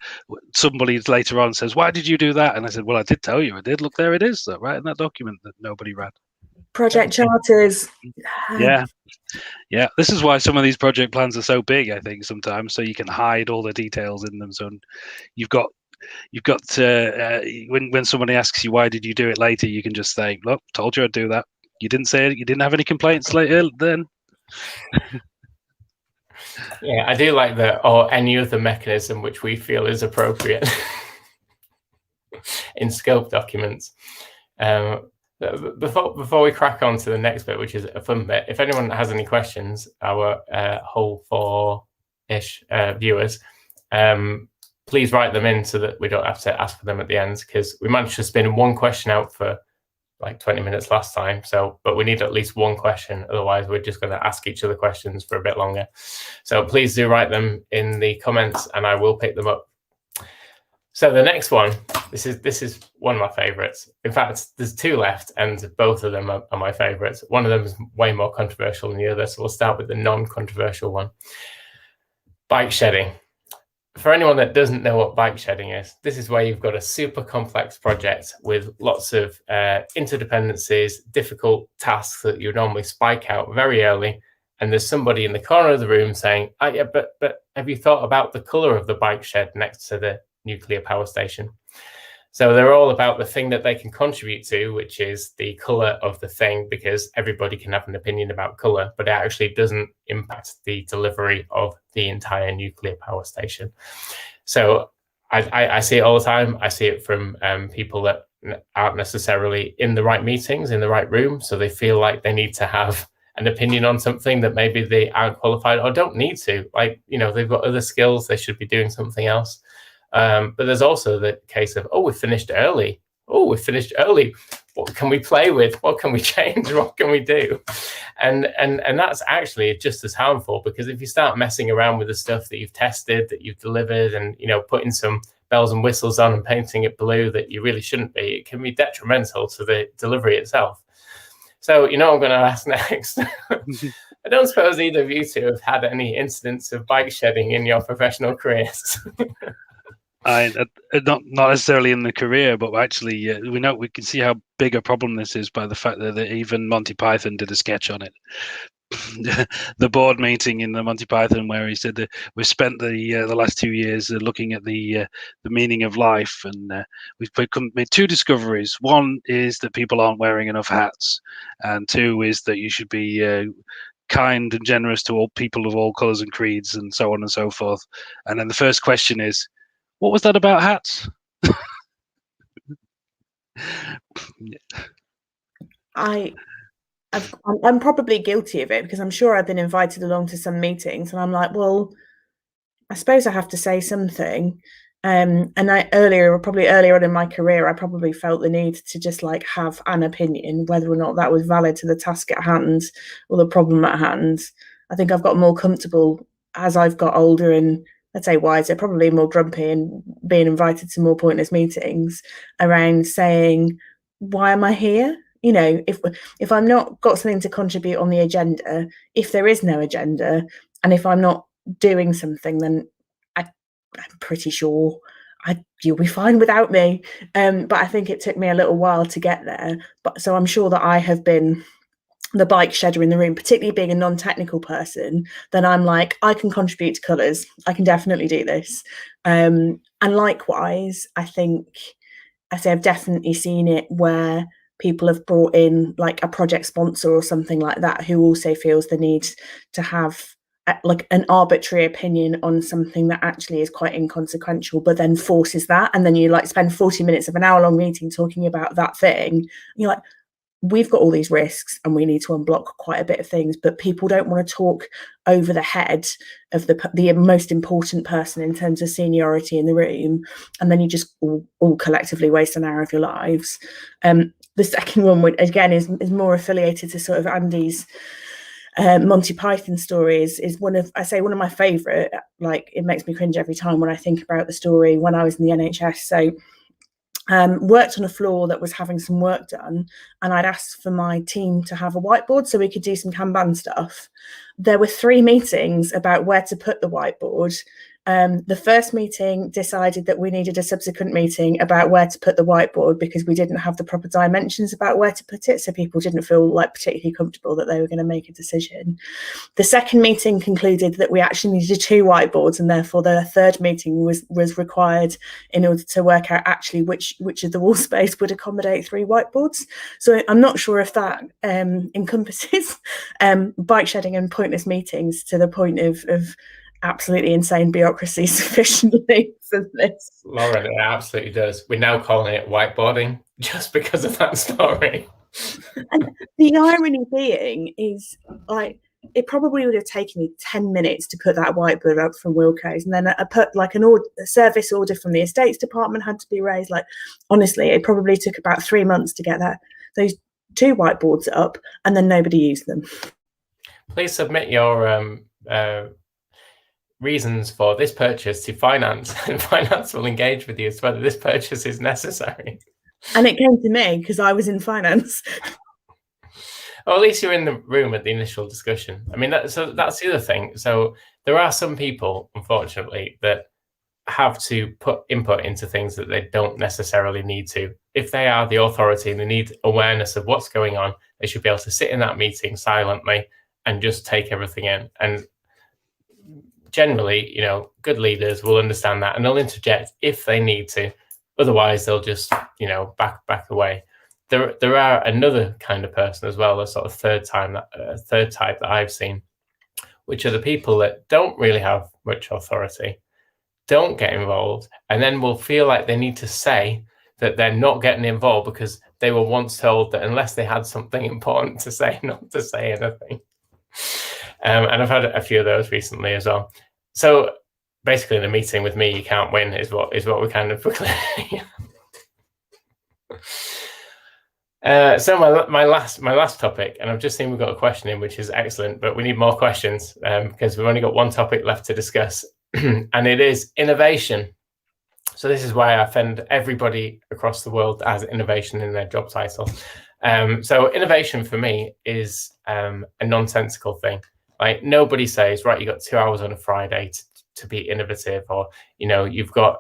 somebody later on says, "Why did you do that?" And I said, "Well, I did tell you, I did. Look, there it is, right in that document that nobody read." Project charters. Yeah. Yeah, this is why some of these project plans are so big, I think, sometimes, so you can hide all the details in them. So you've got when somebody asks you why did you do it later, you can just say, "Look, told you I'd do that. You didn't say it. You didn't have any complaints later then." Yeah, I do like that, or any other mechanism which we feel is appropriate in scope documents. Before we crack on to the next bit, which is a fun bit, if anyone has any questions, our whole 4-ish viewers, please write them in so that we don't have to ask for them at the end, because we managed to spin one question out for like 20 minutes last time. But we need at least one question, otherwise we're just going to ask each other questions for a bit longer. So please do write them in the comments and I will pick them up. So the next one, this is one of my favorites. In fact, there's 2 left and both of them are my favorites. One of them is way more controversial than the other, so we'll start with the non-controversial one. Bike shedding. For anyone that doesn't know what bike shedding is, this is where you've got a super complex project with lots of interdependencies, difficult tasks that you normally spike out very early, and there's somebody in the corner of the room saying, "Oh, yeah, but have you thought about the color of the bike shed next to the nuclear power station?" So they're all about the thing that they can contribute to, which is the color of the thing, because everybody can have an opinion about color, but it actually doesn't impact the delivery of the entire nuclear power station. So I see it all the time. I see it from people that aren't necessarily in the right meetings, in the right room. So they feel like they need to have an opinion on something that maybe they aren't qualified or don't need to. Like, they've got other skills. They should be doing something else. But there's also the case of, we finished early. What can we play with? What can we change? What can we do? And that's actually just as harmful, because if you start messing around with the stuff that you've tested, that you've delivered, and putting some bells and whistles on and painting it blue that you really shouldn't be, it can be detrimental to the delivery itself. So what I'm going to ask next. I don't suppose either of you two have had any incidents of bike shedding in your professional careers. Not necessarily in the career, but actually we can see how big a problem this is by the fact that even Monty Python did a sketch on it. The board meeting in the Monty Python, where he said that we've spent the last 2 years looking at the meaning of life, and we've made 2 discoveries. One is that people aren't wearing enough hats, and 2 is that you should be kind and generous to all people of all colours and creeds, and so on and so forth. And then the first question is, what was that about hats? I'm probably guilty of it, because I'm sure I've been invited along to some meetings and I'm like, well, I suppose I have to say something. And probably earlier on in my career, I probably felt the need to just have an opinion, whether or not that was valid to the task at hand or the problem at hand. I think I've got more comfortable as I've got older and, let's say, wiser, probably more grumpy, and being invited to more pointless meetings around saying, why am I here? If I'm not got something to contribute on the agenda, if there is no agenda, and if I'm not doing something, then I'm pretty sure you'll be fine without me. But I think it took me a little while to get there. So I'm sure that I have been the bike shedder in the room, particularly being a non-technical person. Then I'm like, I can contribute to colours. I can definitely do this. And likewise, I say I've definitely seen it where people have brought in a project sponsor or something like that, who also feels the need to have an arbitrary opinion on something that actually is quite inconsequential, but then forces that. And then you spend 40 minutes of an hour-long meeting talking about that thing. And you're like, we've got all these risks and we need to unblock quite a bit of things, but people don't want to talk over the head of the most important person in terms of seniority in the room. And then you just all collectively waste an hour of your lives. The second one, again, is more affiliated to sort of Andy's Monty Python stories, is one of my favorite. It makes me cringe every time when I think about the story when I was in the NHS. So worked on a floor that was having some work done, and I'd asked for my team to have a whiteboard so we could do some Kanban stuff. There were 3 meetings about where to put the whiteboard. The first meeting decided that we needed a subsequent meeting about where to put the whiteboard because we didn't have the proper dimensions about where to put it, so people didn't feel like particularly comfortable that they were going to make a decision. The second meeting concluded that we actually needed 2 whiteboards, and therefore the third meeting was required in order to work out actually which of the wall space would accommodate 3 whiteboards. So I'm not sure if that encompasses bike shedding and pointless meetings to the point of absolutely insane bureaucracy sufficiently for this. Lauren, it absolutely does. We're now calling it whiteboarding just because of that story. And the irony being is, like, it probably would have taken me 10 minutes to put that whiteboard up from Wilco's, and then I put like a service order from the estates department had to be raised. Like, honestly, it probably took about 3 months to get those 2 whiteboards up, and then nobody used them. Please submit your reasons for this purchase to finance, and finance will engage with you as to whether this purchase is necessary. And it came to me because I was in finance. Well, at least you're in the room at the initial discussion. I mean, that's the other thing. So there are some people, unfortunately, that have to put input into things that they don't necessarily need to. If they are the authority and they need awareness of what's going on, they should be able to sit in that meeting silently and just take everything in. And generally, good leaders will understand that and they'll interject if they need to. Otherwise, they'll just, back away. There are another kind of person as well, a sort of third type that I've seen, which are the people that don't really have much authority, don't get involved, and then will feel like they need to say that they're not getting involved because they were once told that unless they had something important to say, not to say anything. And I've had a few of those recently as well. So basically, in a meeting with me, you can't win is what we kind of proclaim. So my last topic, and I've just seen we've got a question in, which is excellent, but we need more questions because we've only got one topic left to discuss, and it is innovation. So this is why I offend everybody across the world that has innovation in their job title. So innovation for me is a nonsensical thing. Like, nobody says, right, you got 2 hours on a Friday to be innovative, or you've got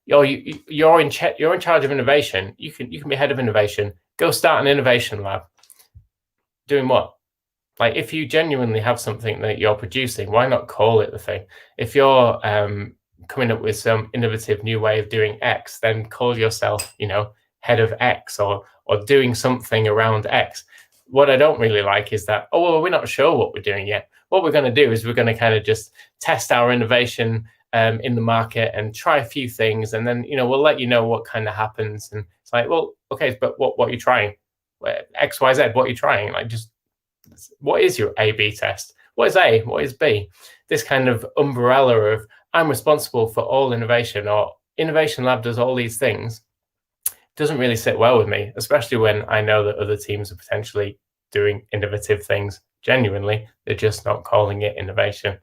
you're in charge of innovation. You can be head of innovation. Go start an innovation lab. Doing what? Like, if you genuinely have something that you're producing, why not call it the thing? If you're coming up with some innovative new way of doing X, then call yourself, head of X or doing something around X. What I don't really like is that, we're not sure what we're doing yet. What we're going to do is we're going to kind of just test our innovation in the market and try a few things, and then we'll let you know what kind of happens. And it's like, well, okay, but what are you trying? X, Y, Z. What are you trying? Like, just what is your A/B test? What is A? What is B? This kind of umbrella of I'm responsible for all innovation, or Innovation Lab does all these things, doesn't really sit well with me, especially when I know that other teams are potentially doing innovative things genuinely. They're just not calling it innovation.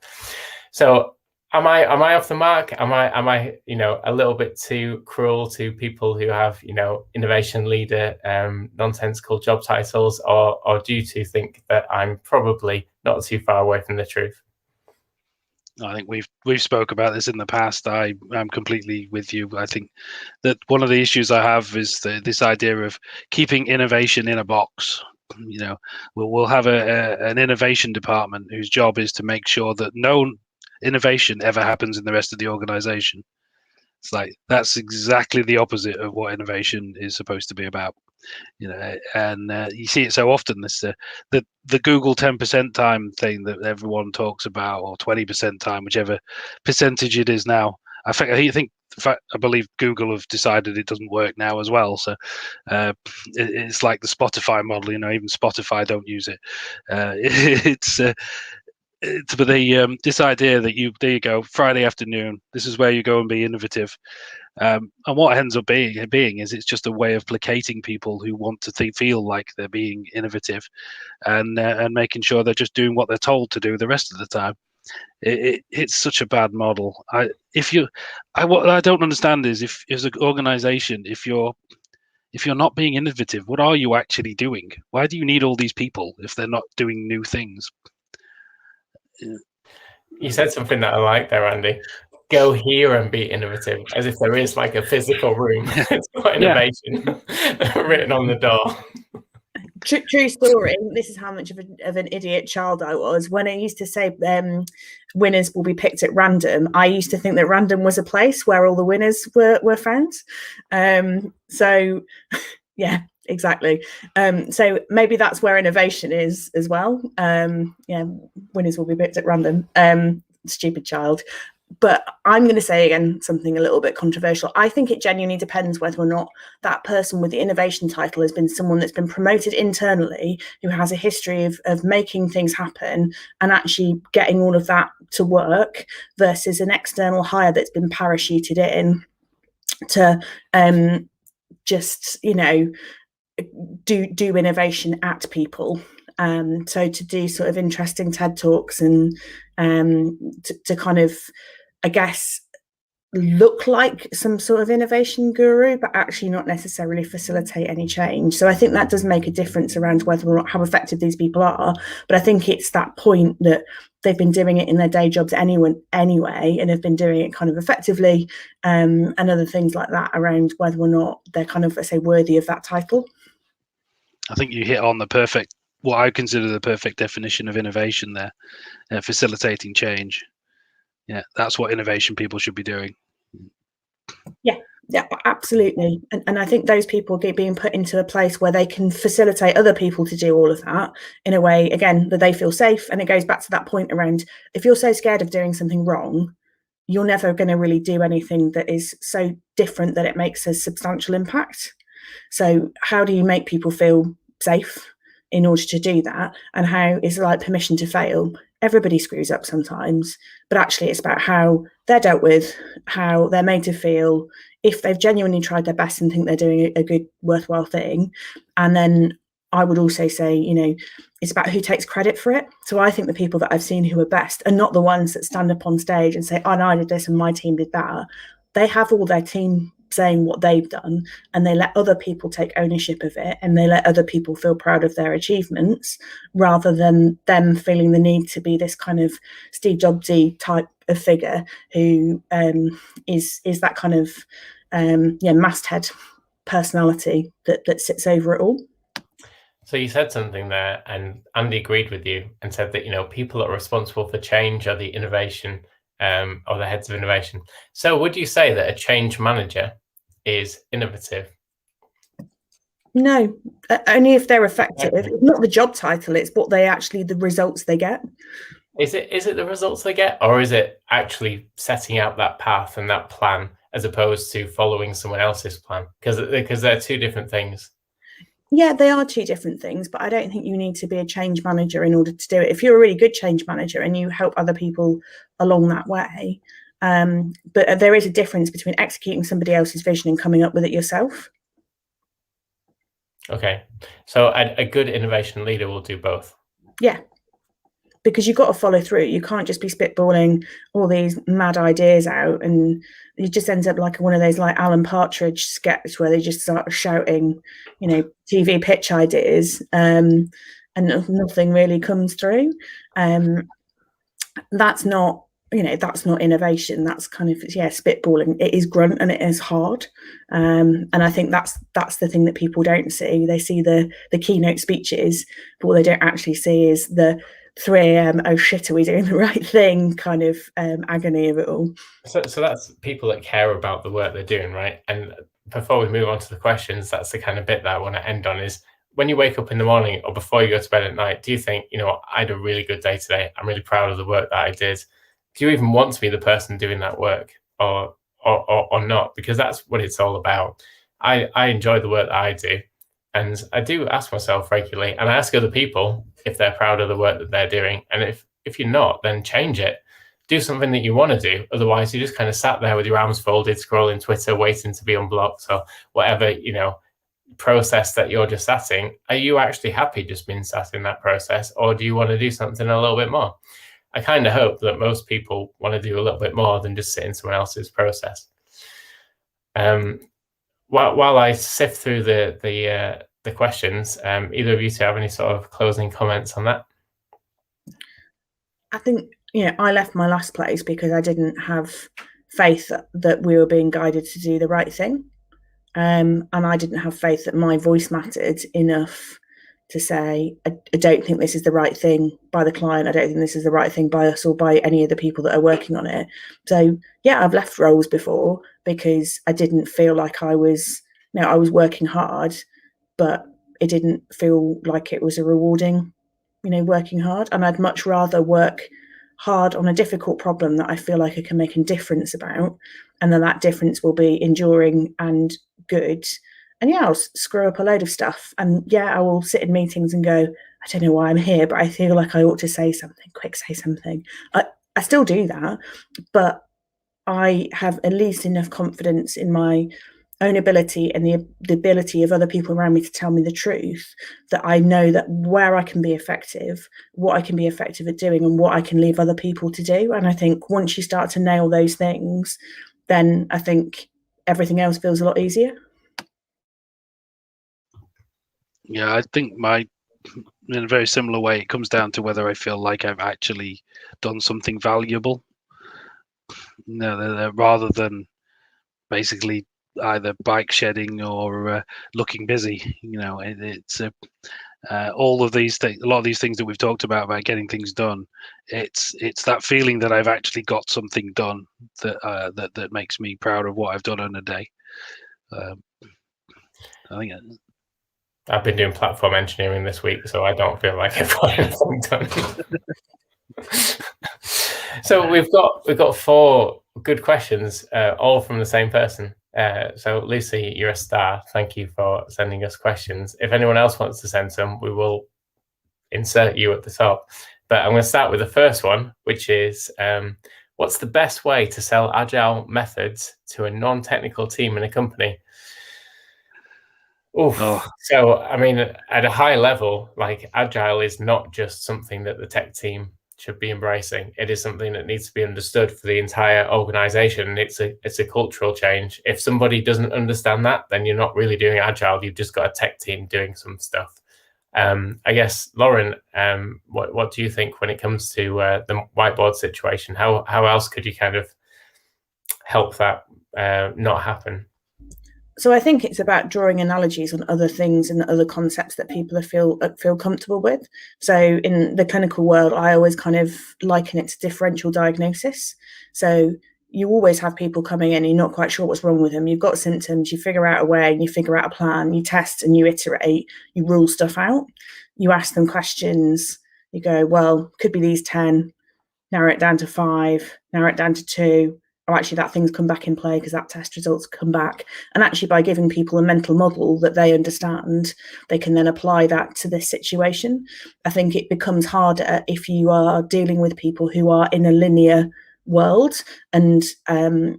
So am I off the mark? Am I a little bit too cruel to people who have innovation leader nonsensical job titles, or do you two think that I'm probably not too far away from the truth? I think we've spoke about this in the past. I am completely with you. I think that one of the issues I have is this idea of keeping innovation in a box. We'll have an innovation department whose job is to make sure that no innovation ever happens in the rest of the organization. It's like, that's exactly the opposite of what innovation is supposed to be about. And you see it so often. This the Google 10% time thing that everyone talks about, or 20% time, whichever percentage it is now. I believe Google have decided it doesn't work now as well. So it's like the Spotify model. Even Spotify don't use it. But this idea that there you go, Friday afternoon, this is where you go and be innovative. And what ends up being is it's just a way of placating people who want to feel like they're being innovative, and making sure they're just doing what they're told to do the rest of the time. It's such a bad model. What I don't understand is, if as an organization, if you're not being innovative, what are you actually doing? Why do you need all these people if they're not doing new things? You said something that I like there, Andy. Go here and be innovative, as if there is like a physical room. It's got innovation written on the door. True story. This is how much of an idiot child I was. When I used to say winners will be picked at random, I used to think that random was a place where all the winners were found. So yeah, exactly. So maybe that's where innovation is as well. Winners will be picked at random. Stupid child. But I'm going to say again something a little bit controversial. I think it genuinely depends whether or not that person with the innovation title has been someone that's been promoted internally, who has a history of making things happen and actually getting all of that to work, versus an external hire that's been parachuted in to just, do innovation at people. So to do sort of interesting TED Talks and to kind of, I guess, look like some sort of innovation guru, but actually not necessarily facilitate any change. So I think that does make a difference around whether or not how effective these people are. But I think it's that point that they've been doing it in their day jobs anyway, and have been doing it kind of effectively, and other things like that around whether or not they're kind of, I say, worthy of that title. I think you hit on what I consider the perfect definition of innovation there, facilitating change. Yeah, that's what innovation people should be doing. Yeah, absolutely. And I think those people get being put into a place where they can facilitate other people to do all of that in a way, again, that they feel safe. And it goes back to that point around, if you're so scared of doing something wrong, you're never going to really do anything that is so different that it makes a substantial impact. So how do you make people feel safe in order to do that? And how is it like permission to fail? Everybody screws up sometimes, but actually it's about how they're dealt with, how they're made to feel, if they've genuinely tried their best and think they're doing a good, worthwhile thing. And then I would also say, it's about who takes credit for it. So I think the people that I've seen who are best are not the ones that stand up on stage and say, oh, no, I did this and my team did that. They have all their team saying what they've done, and they let other people take ownership of it, and they let other people feel proud of their achievements, rather than them feeling the need to be this kind of Steve Jobsy type of figure who is that kind of masthead personality that sits over it all. So you said something there, and Andy agreed with you and said that people that are responsible for change are the innovation or the heads of innovation. So would you say that a change manager is innovative? No, only if they're effective. Okay. It's not the job title, it's what they actually, the results they get. Is it the results they get, or is it actually setting out that path and that plan as opposed to following someone else's plan? Because they're two different things. Yeah, they are two different things, but I don't think you need to be a change manager in order to do it. If you're a really good change manager and you help other people along that way, but there is a difference between executing somebody else's vision and coming up with it yourself. Okay, so a good innovation leader will do both. Yeah, because you've got to follow through. You can't just be spitballing all these mad ideas out, and it just ends up like one of those like Alan Partridge sketch where they just start shouting, TV pitch ideas, and nothing really comes through. That's not innovation. That's kind of spitballing. It is grunt and it is hard, and I think that's the thing that people don't see. They see the keynote speeches, but what they don't actually see is the 3 a.m. oh shit, are we doing the right thing kind of agony of it all. So that's people that care about the work they're doing, right? And before we move on to the questions, that's the kind of bit that I want to end on is, when you wake up in the morning or before you go to bed at night, do you think, I had a really good day today, I'm really proud of the work that I did? Do you even want to be the person doing that work or not? Because that's what it's all about. I enjoy the work that I do, and I do ask myself regularly, and I ask other people if they're proud of the work that they're doing. And if you're not, then change it. Do something that you want to do. Otherwise, you just kind of sat there with your arms folded, scrolling Twitter, waiting to be unblocked or whatever, process that you're just sat in. Are you actually happy just being sat in that process, or do you want to do something a little bit more? I kind of hope that most people want to do a little bit more than just sit in someone else's process. While I sift through the questions, either of you two have any sort of closing comments on that? I think, I left my last place because I didn't have faith that we were being guided to do the right thing. And I didn't have faith that my voice mattered enough to say, I don't think this is the right thing by the client. I don't think this is the right thing by us or by any of the people that are working on it. So yeah, I've left roles before because I didn't feel like I was working hard, but it didn't feel like it was a rewarding, working hard. And I'd much rather work hard on a difficult problem that I feel like I can make a difference about, and then that difference will be enduring and good. And yeah, I'll screw up a load of stuff, and yeah, I will sit in meetings and go, I don't know why I'm here, but I feel like I ought to say something. I still do that, but I have at least enough confidence in my own ability and the ability of other people around me to tell me the truth, that I know that where I can be effective, what I can be effective at doing, and what I can leave other people to do. And I think once you start to nail those things, then I think everything else feels a lot easier. Yeah, I think in a very similar way, it comes down to whether I feel like I've actually done something valuable, rather than basically either bike shedding or looking busy. It's all of these things. A lot of these things that we've talked about getting things done. It's that feeling that I've actually got something done that makes me proud of what I've done in a day. I think I've been doing platform engineering this week, so I don't feel like I've got anything done. So we've got 4 good questions, all from the same person. So Lucy, you're a star. Thank you for sending us questions. If anyone else wants to send some, we will insert you at the top. But I'm going to start with the first one, which is, what's the best way to sell Agile methods to a non-technical team in a company? So, I mean, at a high level, like Agile is not just something that the tech team should be embracing. It is something that needs to be understood for the entire organization. It's a cultural change. If somebody doesn't understand that, then you're not really doing Agile. You've just got a tech team doing some stuff. I guess, Lauren, what do you think when it comes to the whiteboard situation? How else could you kind of help that not happen? So I think it's about drawing analogies on other things and other concepts that people feel comfortable with. So in the clinical world, I always kind of liken it to differential diagnosis. So you always have people coming in, you're not quite sure what's wrong with them. You've got symptoms, you figure out a way and you figure out a plan, you test and you iterate, you rule stuff out. You ask them questions, you go, well, could be these 10, narrow it down to 5, narrow it down to 2. Oh, actually, that thing's come back in play because that test results come back. And actually, by giving people a mental model that they understand, they can then apply that to this situation. I think it becomes harder if you are dealing with people who are in a linear world and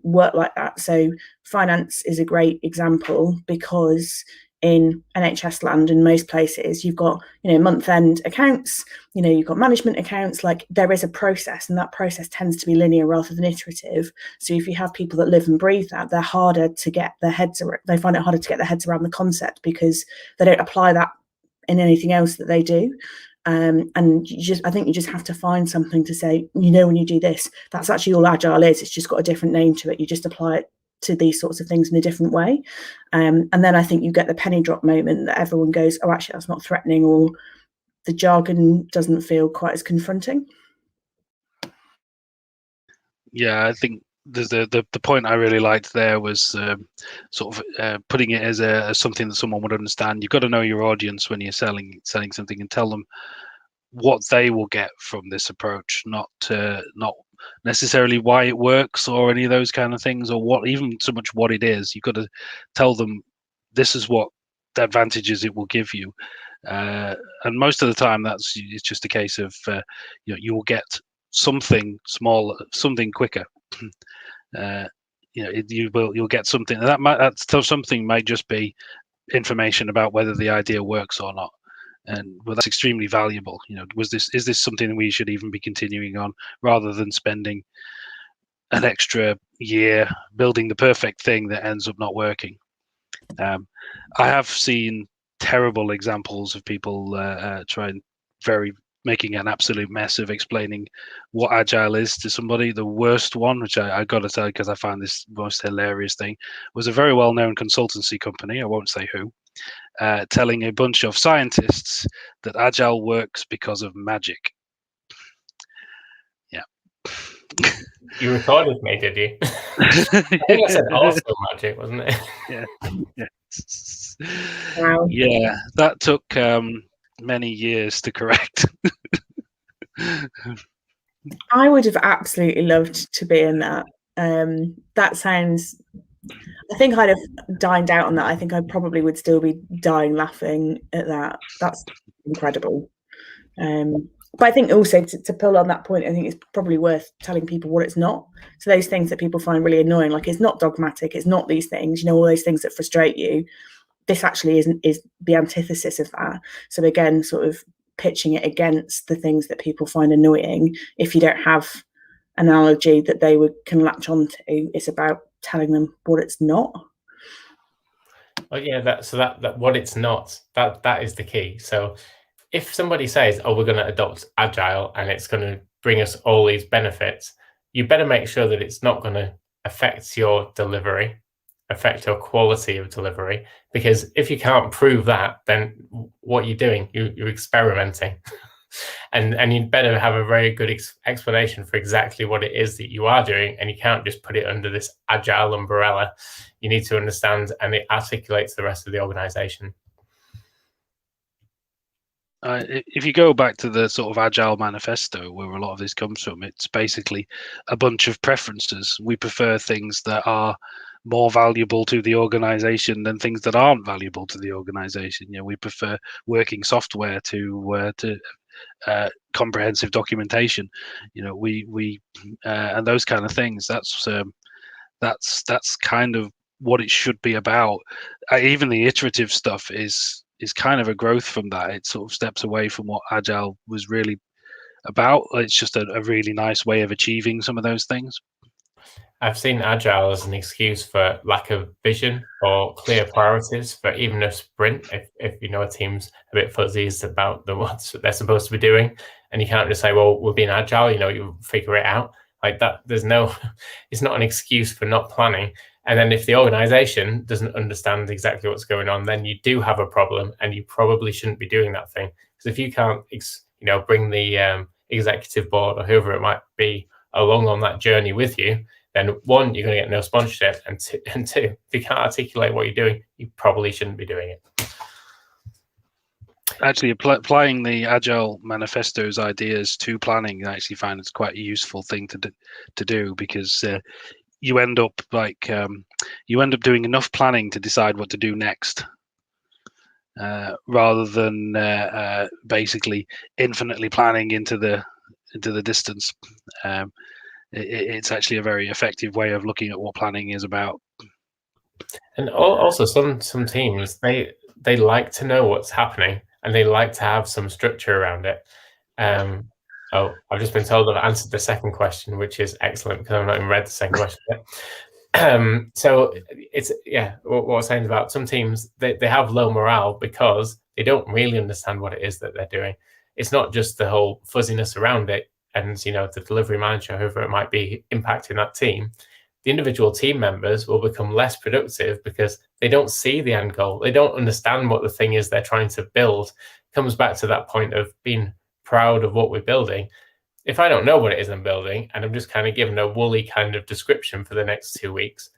work like that. So finance is a great example because in NHS land, in most places, you've got, month-end accounts, you've got management accounts, like there is a process and that process tends to be linear rather than iterative. So if you have people that live and breathe that, they're harder to get their heads around, they find it harder to get their heads around the concept because they don't apply that in anything else that they do. And I think you just have to find something to say, when you do this, that's actually all Agile is. It's just got a different name to it. You just apply it to these sorts of things in a different way. And then I think you get the penny drop moment that everyone goes, oh, actually, that's not threatening, or the jargon doesn't feel quite as confronting. Yeah, I think the point I really liked there was putting it as something that someone would understand. You've got to know your audience when you're selling something and tell them what they will get from this approach, not necessarily why it works or any of those kind of things, or even so much what it is. You've got to tell them this is what the advantages it will give you, and most of the time it's just a case of you will get something small, something quicker. You'll get something that something might just be information about whether the idea works or not. And well, that's extremely valuable. Is this something we should even be continuing on, rather than spending an extra year building the perfect thing that ends up not working? I have seen terrible examples of people making an absolute mess of explaining what Agile is to somebody. The worst one, which I got to tell you because I found this most hilarious thing, was a very well-known consultancy company, I won't say who, telling a bunch of scientists that Agile works because of magic. Yeah. You recorded me, did you? I think I said also magic, wasn't it? Yeah. Wow. Yeah, that took many years to correct. I would have absolutely loved to be in that. That sounds. I think I'd have dined out on that. I think I probably would still be dying laughing at that. That's incredible. But I think also to pull on that point, I think it's probably worth telling people what it's not. So those things that people find really annoying, like it's not dogmatic, it's not these things, all those things that frustrate you. This actually is the antithesis of that. So again, sort of pitching it against the things that people find annoying. If you don't have an analogy that they can latch onto, it's about telling them what it's not. Well, yeah, that what it's not, that is the key. So if somebody says, oh, we're going to adopt Agile and it's going to bring us all these benefits, you better make sure that it's not going to affect your delivery, affect your quality of delivery, because if you can't prove that, then what you're doing, you're experimenting. And you'd better have a very good explanation for exactly what it is that you are doing, and you can't just put it under this Agile umbrella. You need to understand, and it articulates the rest of the organization. If you go back to the sort of Agile manifesto, where a lot of this comes from, it's basically a bunch of preferences. We prefer things that are more valuable to the organization than things that aren't valuable to the organization. We prefer working software to comprehensive documentation. We and those kind of things. That's kind of what it should be about. Even the iterative stuff is kind of a growth from that. It sort of steps away from what Agile was really about. It's just a really nice way of achieving some of those things. I've seen Agile as an excuse for lack of vision or clear priorities for even a sprint. If a team's a bit fuzzy about what they're supposed to be doing, and you can't just say, well, we're being Agile, you figure it out. Like that, it's not an excuse for not planning. And then if the organization doesn't understand exactly what's going on, then you do have a problem, and you probably shouldn't be doing that thing. Because if you can't, bring the executive board or whoever it might be along on that journey with you, then one, you're going to get no sponsorship, and two, if you can't articulate what you're doing, you probably shouldn't be doing it. Actually, applying the Agile manifesto's ideas to planning, I actually find it's quite a useful thing to do, because you end up doing enough planning to decide what to do next, rather than basically infinitely planning into the distance. It's actually a very effective way of looking at what planning is about. And also, some teams they like to know what's happening, and they like to have some structure around it. I've just been told I've answered the second question, which is excellent, because I've not even read the second question yet. So it's what I was saying about some teams, they have low morale because they don't really understand what it is that they're doing. It's not just the whole fuzziness around it, and the delivery manager, whoever it might be, impacting that team. The individual team members will become less productive because they don't see the end goal. They don't understand what the thing is they're trying to build. It comes back to that point of being proud of what we're building. If I don't know what it is I'm building, and I'm just kind of given a woolly kind of description for the next 2 weeks,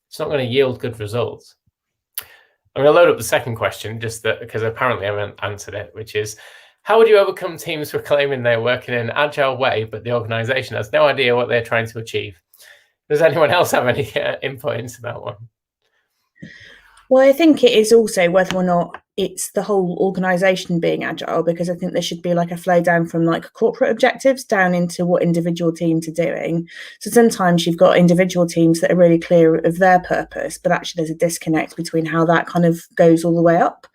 it's not going to yield good results. I'm going to load up the second question, just because apparently I haven't answered it, which is, how would you overcome teams proclaiming they're working in an agile way, but the organization has no idea what they're trying to achieve? Does anyone else have any input into that one? Well, I think it is also whether or not, it's the whole organization being agile, because I think there should be like a flow down from like corporate objectives down into what individual teams are doing. So sometimes you've got individual teams that are really clear of their purpose, but actually there's a disconnect between how that kind of goes all the way up.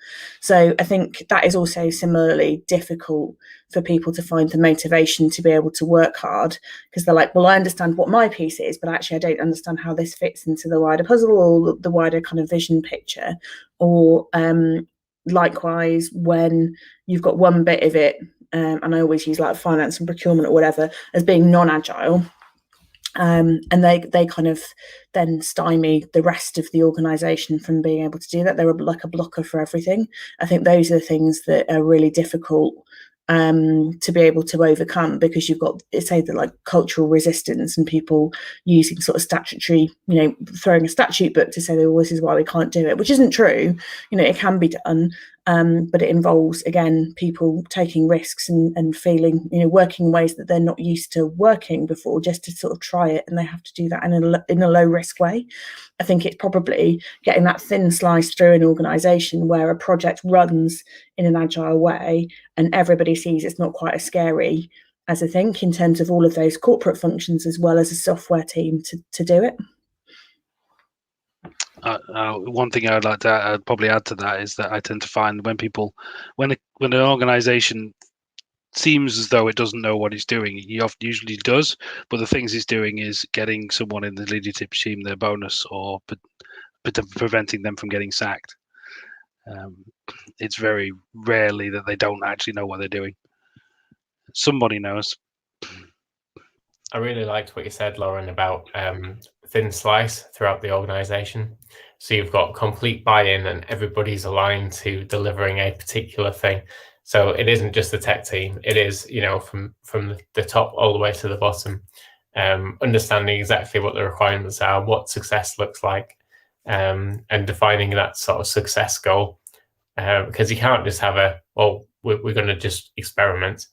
So I think that is also similarly difficult for people to find the motivation to be able to work hard, because they're like, well, I understand what my piece is, but actually I don't understand how this fits into the wider puzzle or the wider kind of vision picture. Or likewise, when you've got one bit of it, and I always use like finance and procurement or whatever as being non-agile, and they kind of then stymie the rest of the organization from being able to do that. They're like a blocker for everything. I think those are the things that are really difficult to be able to overcome, because you've got, say, the like cultural resistance and people using sort of statutory, throwing a statute book to say, well, this is why we can't do it, which isn't true. It can be done, but it involves, again, people taking risks and feeling, working in ways that they're not used to working before, just to sort of try it, and they have to do that in a low risk way. I think it's probably getting that thin slice through an organisation where a project runs in an agile way and everybody sees it's not quite as scary as I think, in terms of all of those corporate functions as well as a software team to do it. One thing I'd like to I'd probably add to that is that I tend to find when an organisation seems as though it doesn't know what it's doing, he usually does, but the things he's doing is getting someone in the leadership team their bonus, or preventing them from getting sacked. It's very rarely that they don't actually know what they're doing. Somebody knows. I really liked what you said, Lauren, about thin slice throughout the organisation. So you've got complete buy-in and everybody's aligned to delivering a particular thing. So it isn't just the tech team. It is, from the top all the way to the bottom, understanding exactly what the requirements are, what success looks like, and defining that sort of success goal. Because you can't just have we're going to just experiment,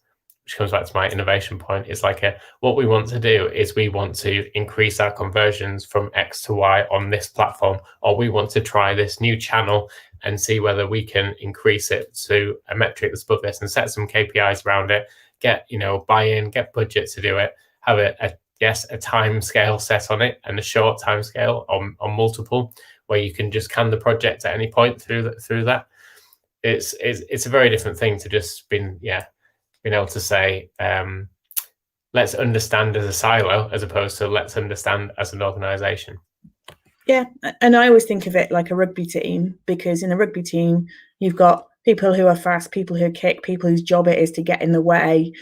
which comes back to my innovation point. It's like what we want to do is we want to increase our conversions from X to Y on this platform, or we want to try this new channel and see whether we can increase it to a metric that's above this, and set some KPIs around it, get buy-in, get budget to do it, have a time scale set on it, and a short time scale on multiple, where you can just can the project at any point through that. It's a very different thing to just being able to say, let's understand as a silo, as opposed to let's understand as an organization. Yeah, and I always think of it like a rugby team, because in a rugby team, you've got people who are fast, people who kick, people whose job it is to get in the way,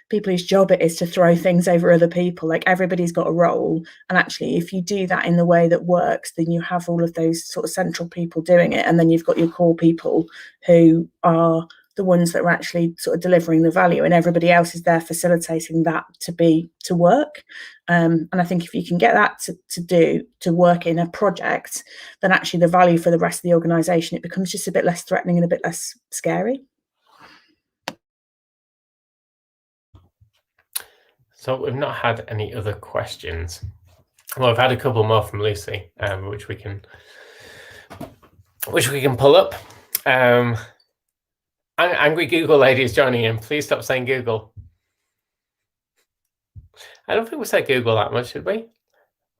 people whose job it is to throw things over other people. Like, everybody's got a role. And actually, if you do that in the way that works, then you have all of those sort of central people doing it. And then you've got your core people who are the ones that are actually sort of delivering the value, and everybody else is there facilitating that to work. And I think if you can get that to work in a project, then actually the value for the rest of the organization, it becomes just a bit less threatening and a bit less scary. So we've not had any other questions. Well, I've had a couple more from Lucy, which we can pull up. Angry Google lady is joining in. Please stop saying Google. I don't think we said Google that much, did we?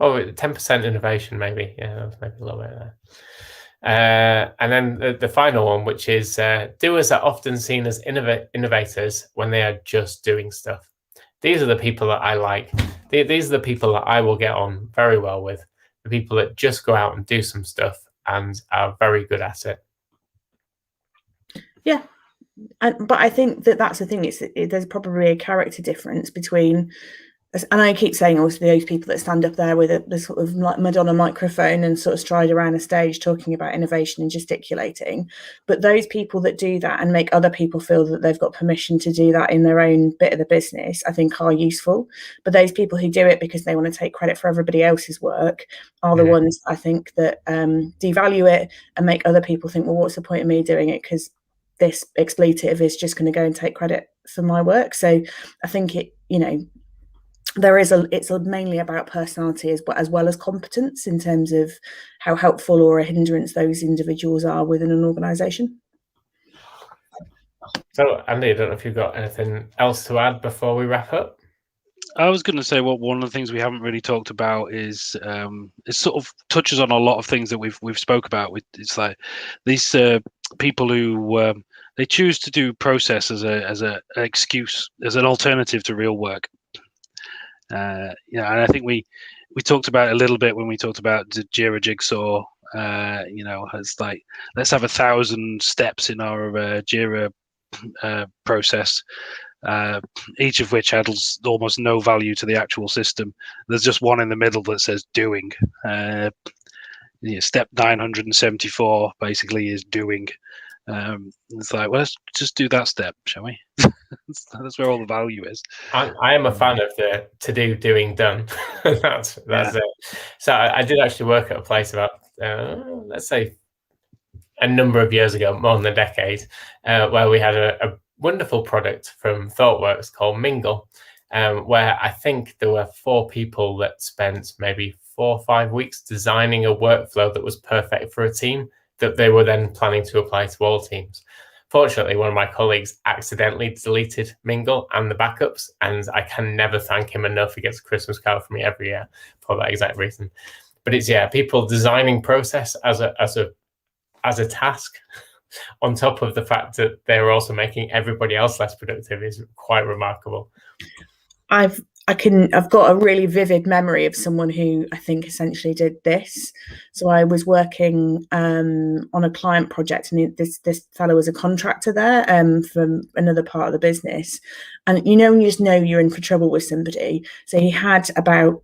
Oh, 10% innovation, maybe. Yeah, that was maybe a little bit there. And then the final one, which is doers are often seen as innovators when they are just doing stuff. These are the people that I like. These are the people that I will get on very well with. The people that just go out and do some stuff and are very good at it. Yeah. But I think that's the thing. There's probably a character difference between, and I keep saying also those people that stand up there with the sort of like Madonna microphone and sort of stride around a stage talking about innovation and gesticulating. But those people that do that and make other people feel that they've got permission to do that in their own bit of the business, I think are useful. But those people who do it because they want to take credit for everybody else's work are the ones, I think, that devalue it and make other people think, well, what's the point of me doing it? Because this expletive is just going to go and take credit for my work. So I think it's mainly about personality as well as competence in terms of how helpful or a hindrance those individuals are within an organisation. So, Andy, I don't know if you've got anything else to add before we wrap up. I was going to say, one of the things we haven't really talked about is it sort of touches on a lot of things that we've spoke about. It's like these people who they choose to do process as an excuse, as an alternative to real work. And I think we talked about it a little bit when we talked about the Jira Jigsaw. It's like, let's have 1,000 steps in our Jira process, each of which adds almost no value to the actual system. There's just one in the middle that says doing. Step 974 basically is doing. It's like, well, let's just do that step, shall we? That's where all the value is. I am a fan of the to do, doing, done. that's it. So I did actually work at a place about let's say a number of years ago, more than a decade, where we had a wonderful product from ThoughtWorks called Mingle, where I think there were 4 people that spent maybe 4 or 5 weeks designing a workflow that was perfect for a team that they were then planning to apply to all teams. Fortunately, one of my colleagues accidentally deleted Mingle and the backups, and I can never thank him enough. He gets a Christmas card from me every year for that exact reason. But it's people designing process as a task on top of the fact that they're also making everybody else less productive is quite remarkable. I've got a really vivid memory of someone who I think essentially did this. So I was working on a client project, and this fellow was a contractor there from another part of the business. And you just know you're in for trouble with somebody. So he had about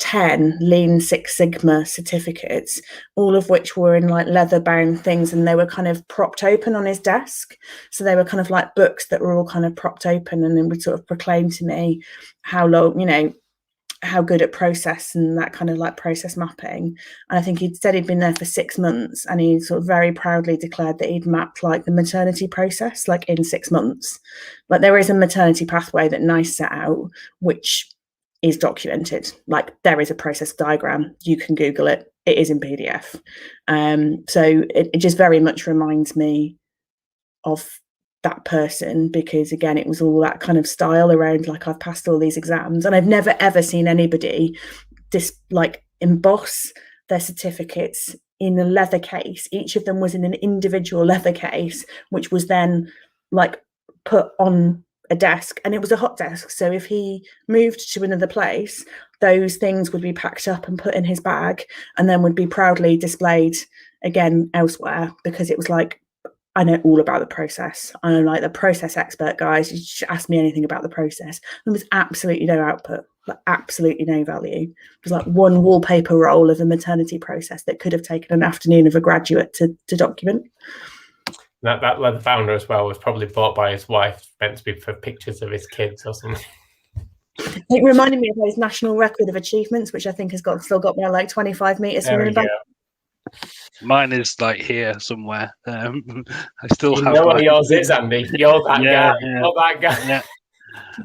10 Lean Six Sigma certificates, all of which were in like leather bound things, and they were kind of propped open on his desk. So they were kind of like books that were all kind of propped open, and then would sort of proclaim to me how long, how good at process and that kind of like process mapping. And I think he'd said he'd been there for 6 months, and he sort of very proudly declared that he'd mapped like the maternity process like in 6 months. Like there is a maternity pathway that NICE set out, which is documented. Like there is a process diagram, you can Google it, it is in PDF. So it just very much reminds me of that person, because again, it was all that kind of style around like, I've passed all these exams, and I've never ever seen anybody emboss their certificates in a leather case. Each of them was in an individual leather case, which was then like put on a desk, and it was a hot desk, so if he moved to another place, those things would be packed up and put in his bag, and then would be proudly displayed again elsewhere, because it was like, I know all about the process. I'm like the process expert, guys. You should ask me anything about the process. There was absolutely no output, like absolutely no value. It was like one wallpaper roll of a maternity process that could have taken an afternoon of a graduate to document. That leather founder as well was probably bought by his wife, meant to be for pictures of his kids or something. It reminded me of his national record of achievements, which I think has still got me like 25 meters from the back. Mine is like here somewhere. I still have. Know what yours is, Andy. You're that guy. Yeah. You're that guy. Yeah.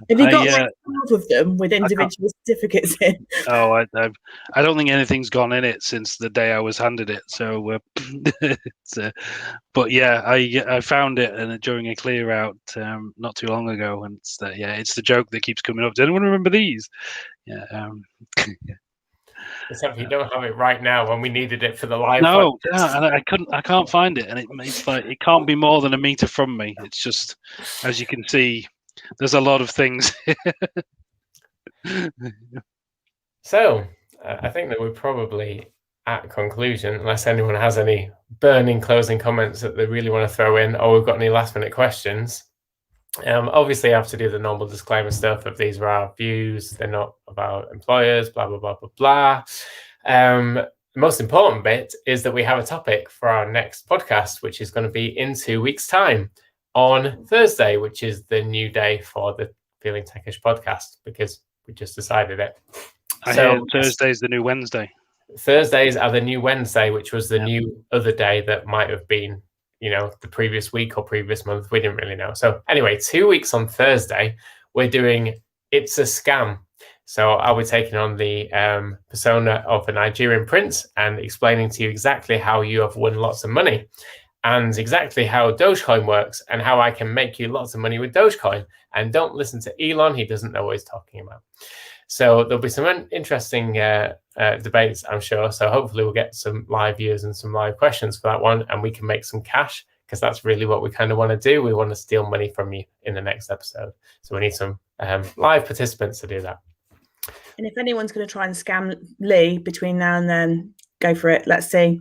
Have you got like 12 of them with individual certificates in? Oh, I don't think anything's gone in it since the day I was handed it. So, but yeah, I found it during a clear out not too long ago, and it's the joke that keeps coming up. Does anyone remember these? Yeah. Except you don't have it right now when we needed it for the live. No, and I can't find it, and it's like it can't be more than a meter from me. It's just, as you can see, there's a lot of things. So I think that we're probably at conclusion, unless anyone has any burning closing comments that they really want to throw in, or we've got any last minute questions. Obviously, I have to do the normal disclaimer stuff of these are our views, they're not about employers, blah, blah, blah, blah, blah. The most important bit is that we have a topic for our next podcast, which is going to be in 2 weeks' time on Thursday, which is the new day for the Feeling Techish podcast, because we just decided it. I hear Thursday's the new Wednesday. Thursdays are the new Wednesday, which was the new other day that might have been, the previous week or previous month. We didn't really know. So anyway, 2 weeks on Thursday, we're doing It's a Scam. So I'll be taking on the persona of a Nigerian prince and explaining to you exactly how you have won lots of money and exactly how Dogecoin works and how I can make you lots of money with Dogecoin. And don't listen to Elon. He doesn't know what he's talking about. So there'll be some interesting debates, I'm sure. So hopefully we'll get some live viewers and some live questions for that one, and we can make some cash, because that's really what we kind of want to do. We want to steal money from you in the next episode. So we need some live participants to do that. And if anyone's going to try and scam Lee between now and then, go for it. Let's see.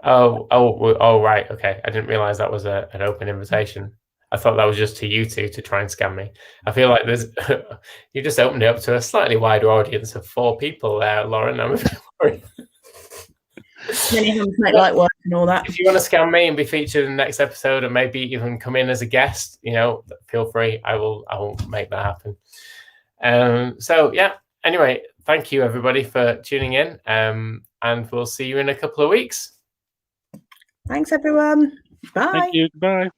Oh, right. Okay. I didn't realize that was an open invitation. I thought that was just to you two to try and scam me. I feel like you just opened it up to a slightly wider audience of 4 people there, Lauren. I'm a bit worried. Many hands make light work and all that. If you want to scam me and be featured in the next episode and maybe even come in as a guest, feel free. I will make that happen. So yeah, anyway, thank you everybody for tuning in. And we'll see you in a couple of weeks. Thanks everyone. Bye. Thank you. Bye.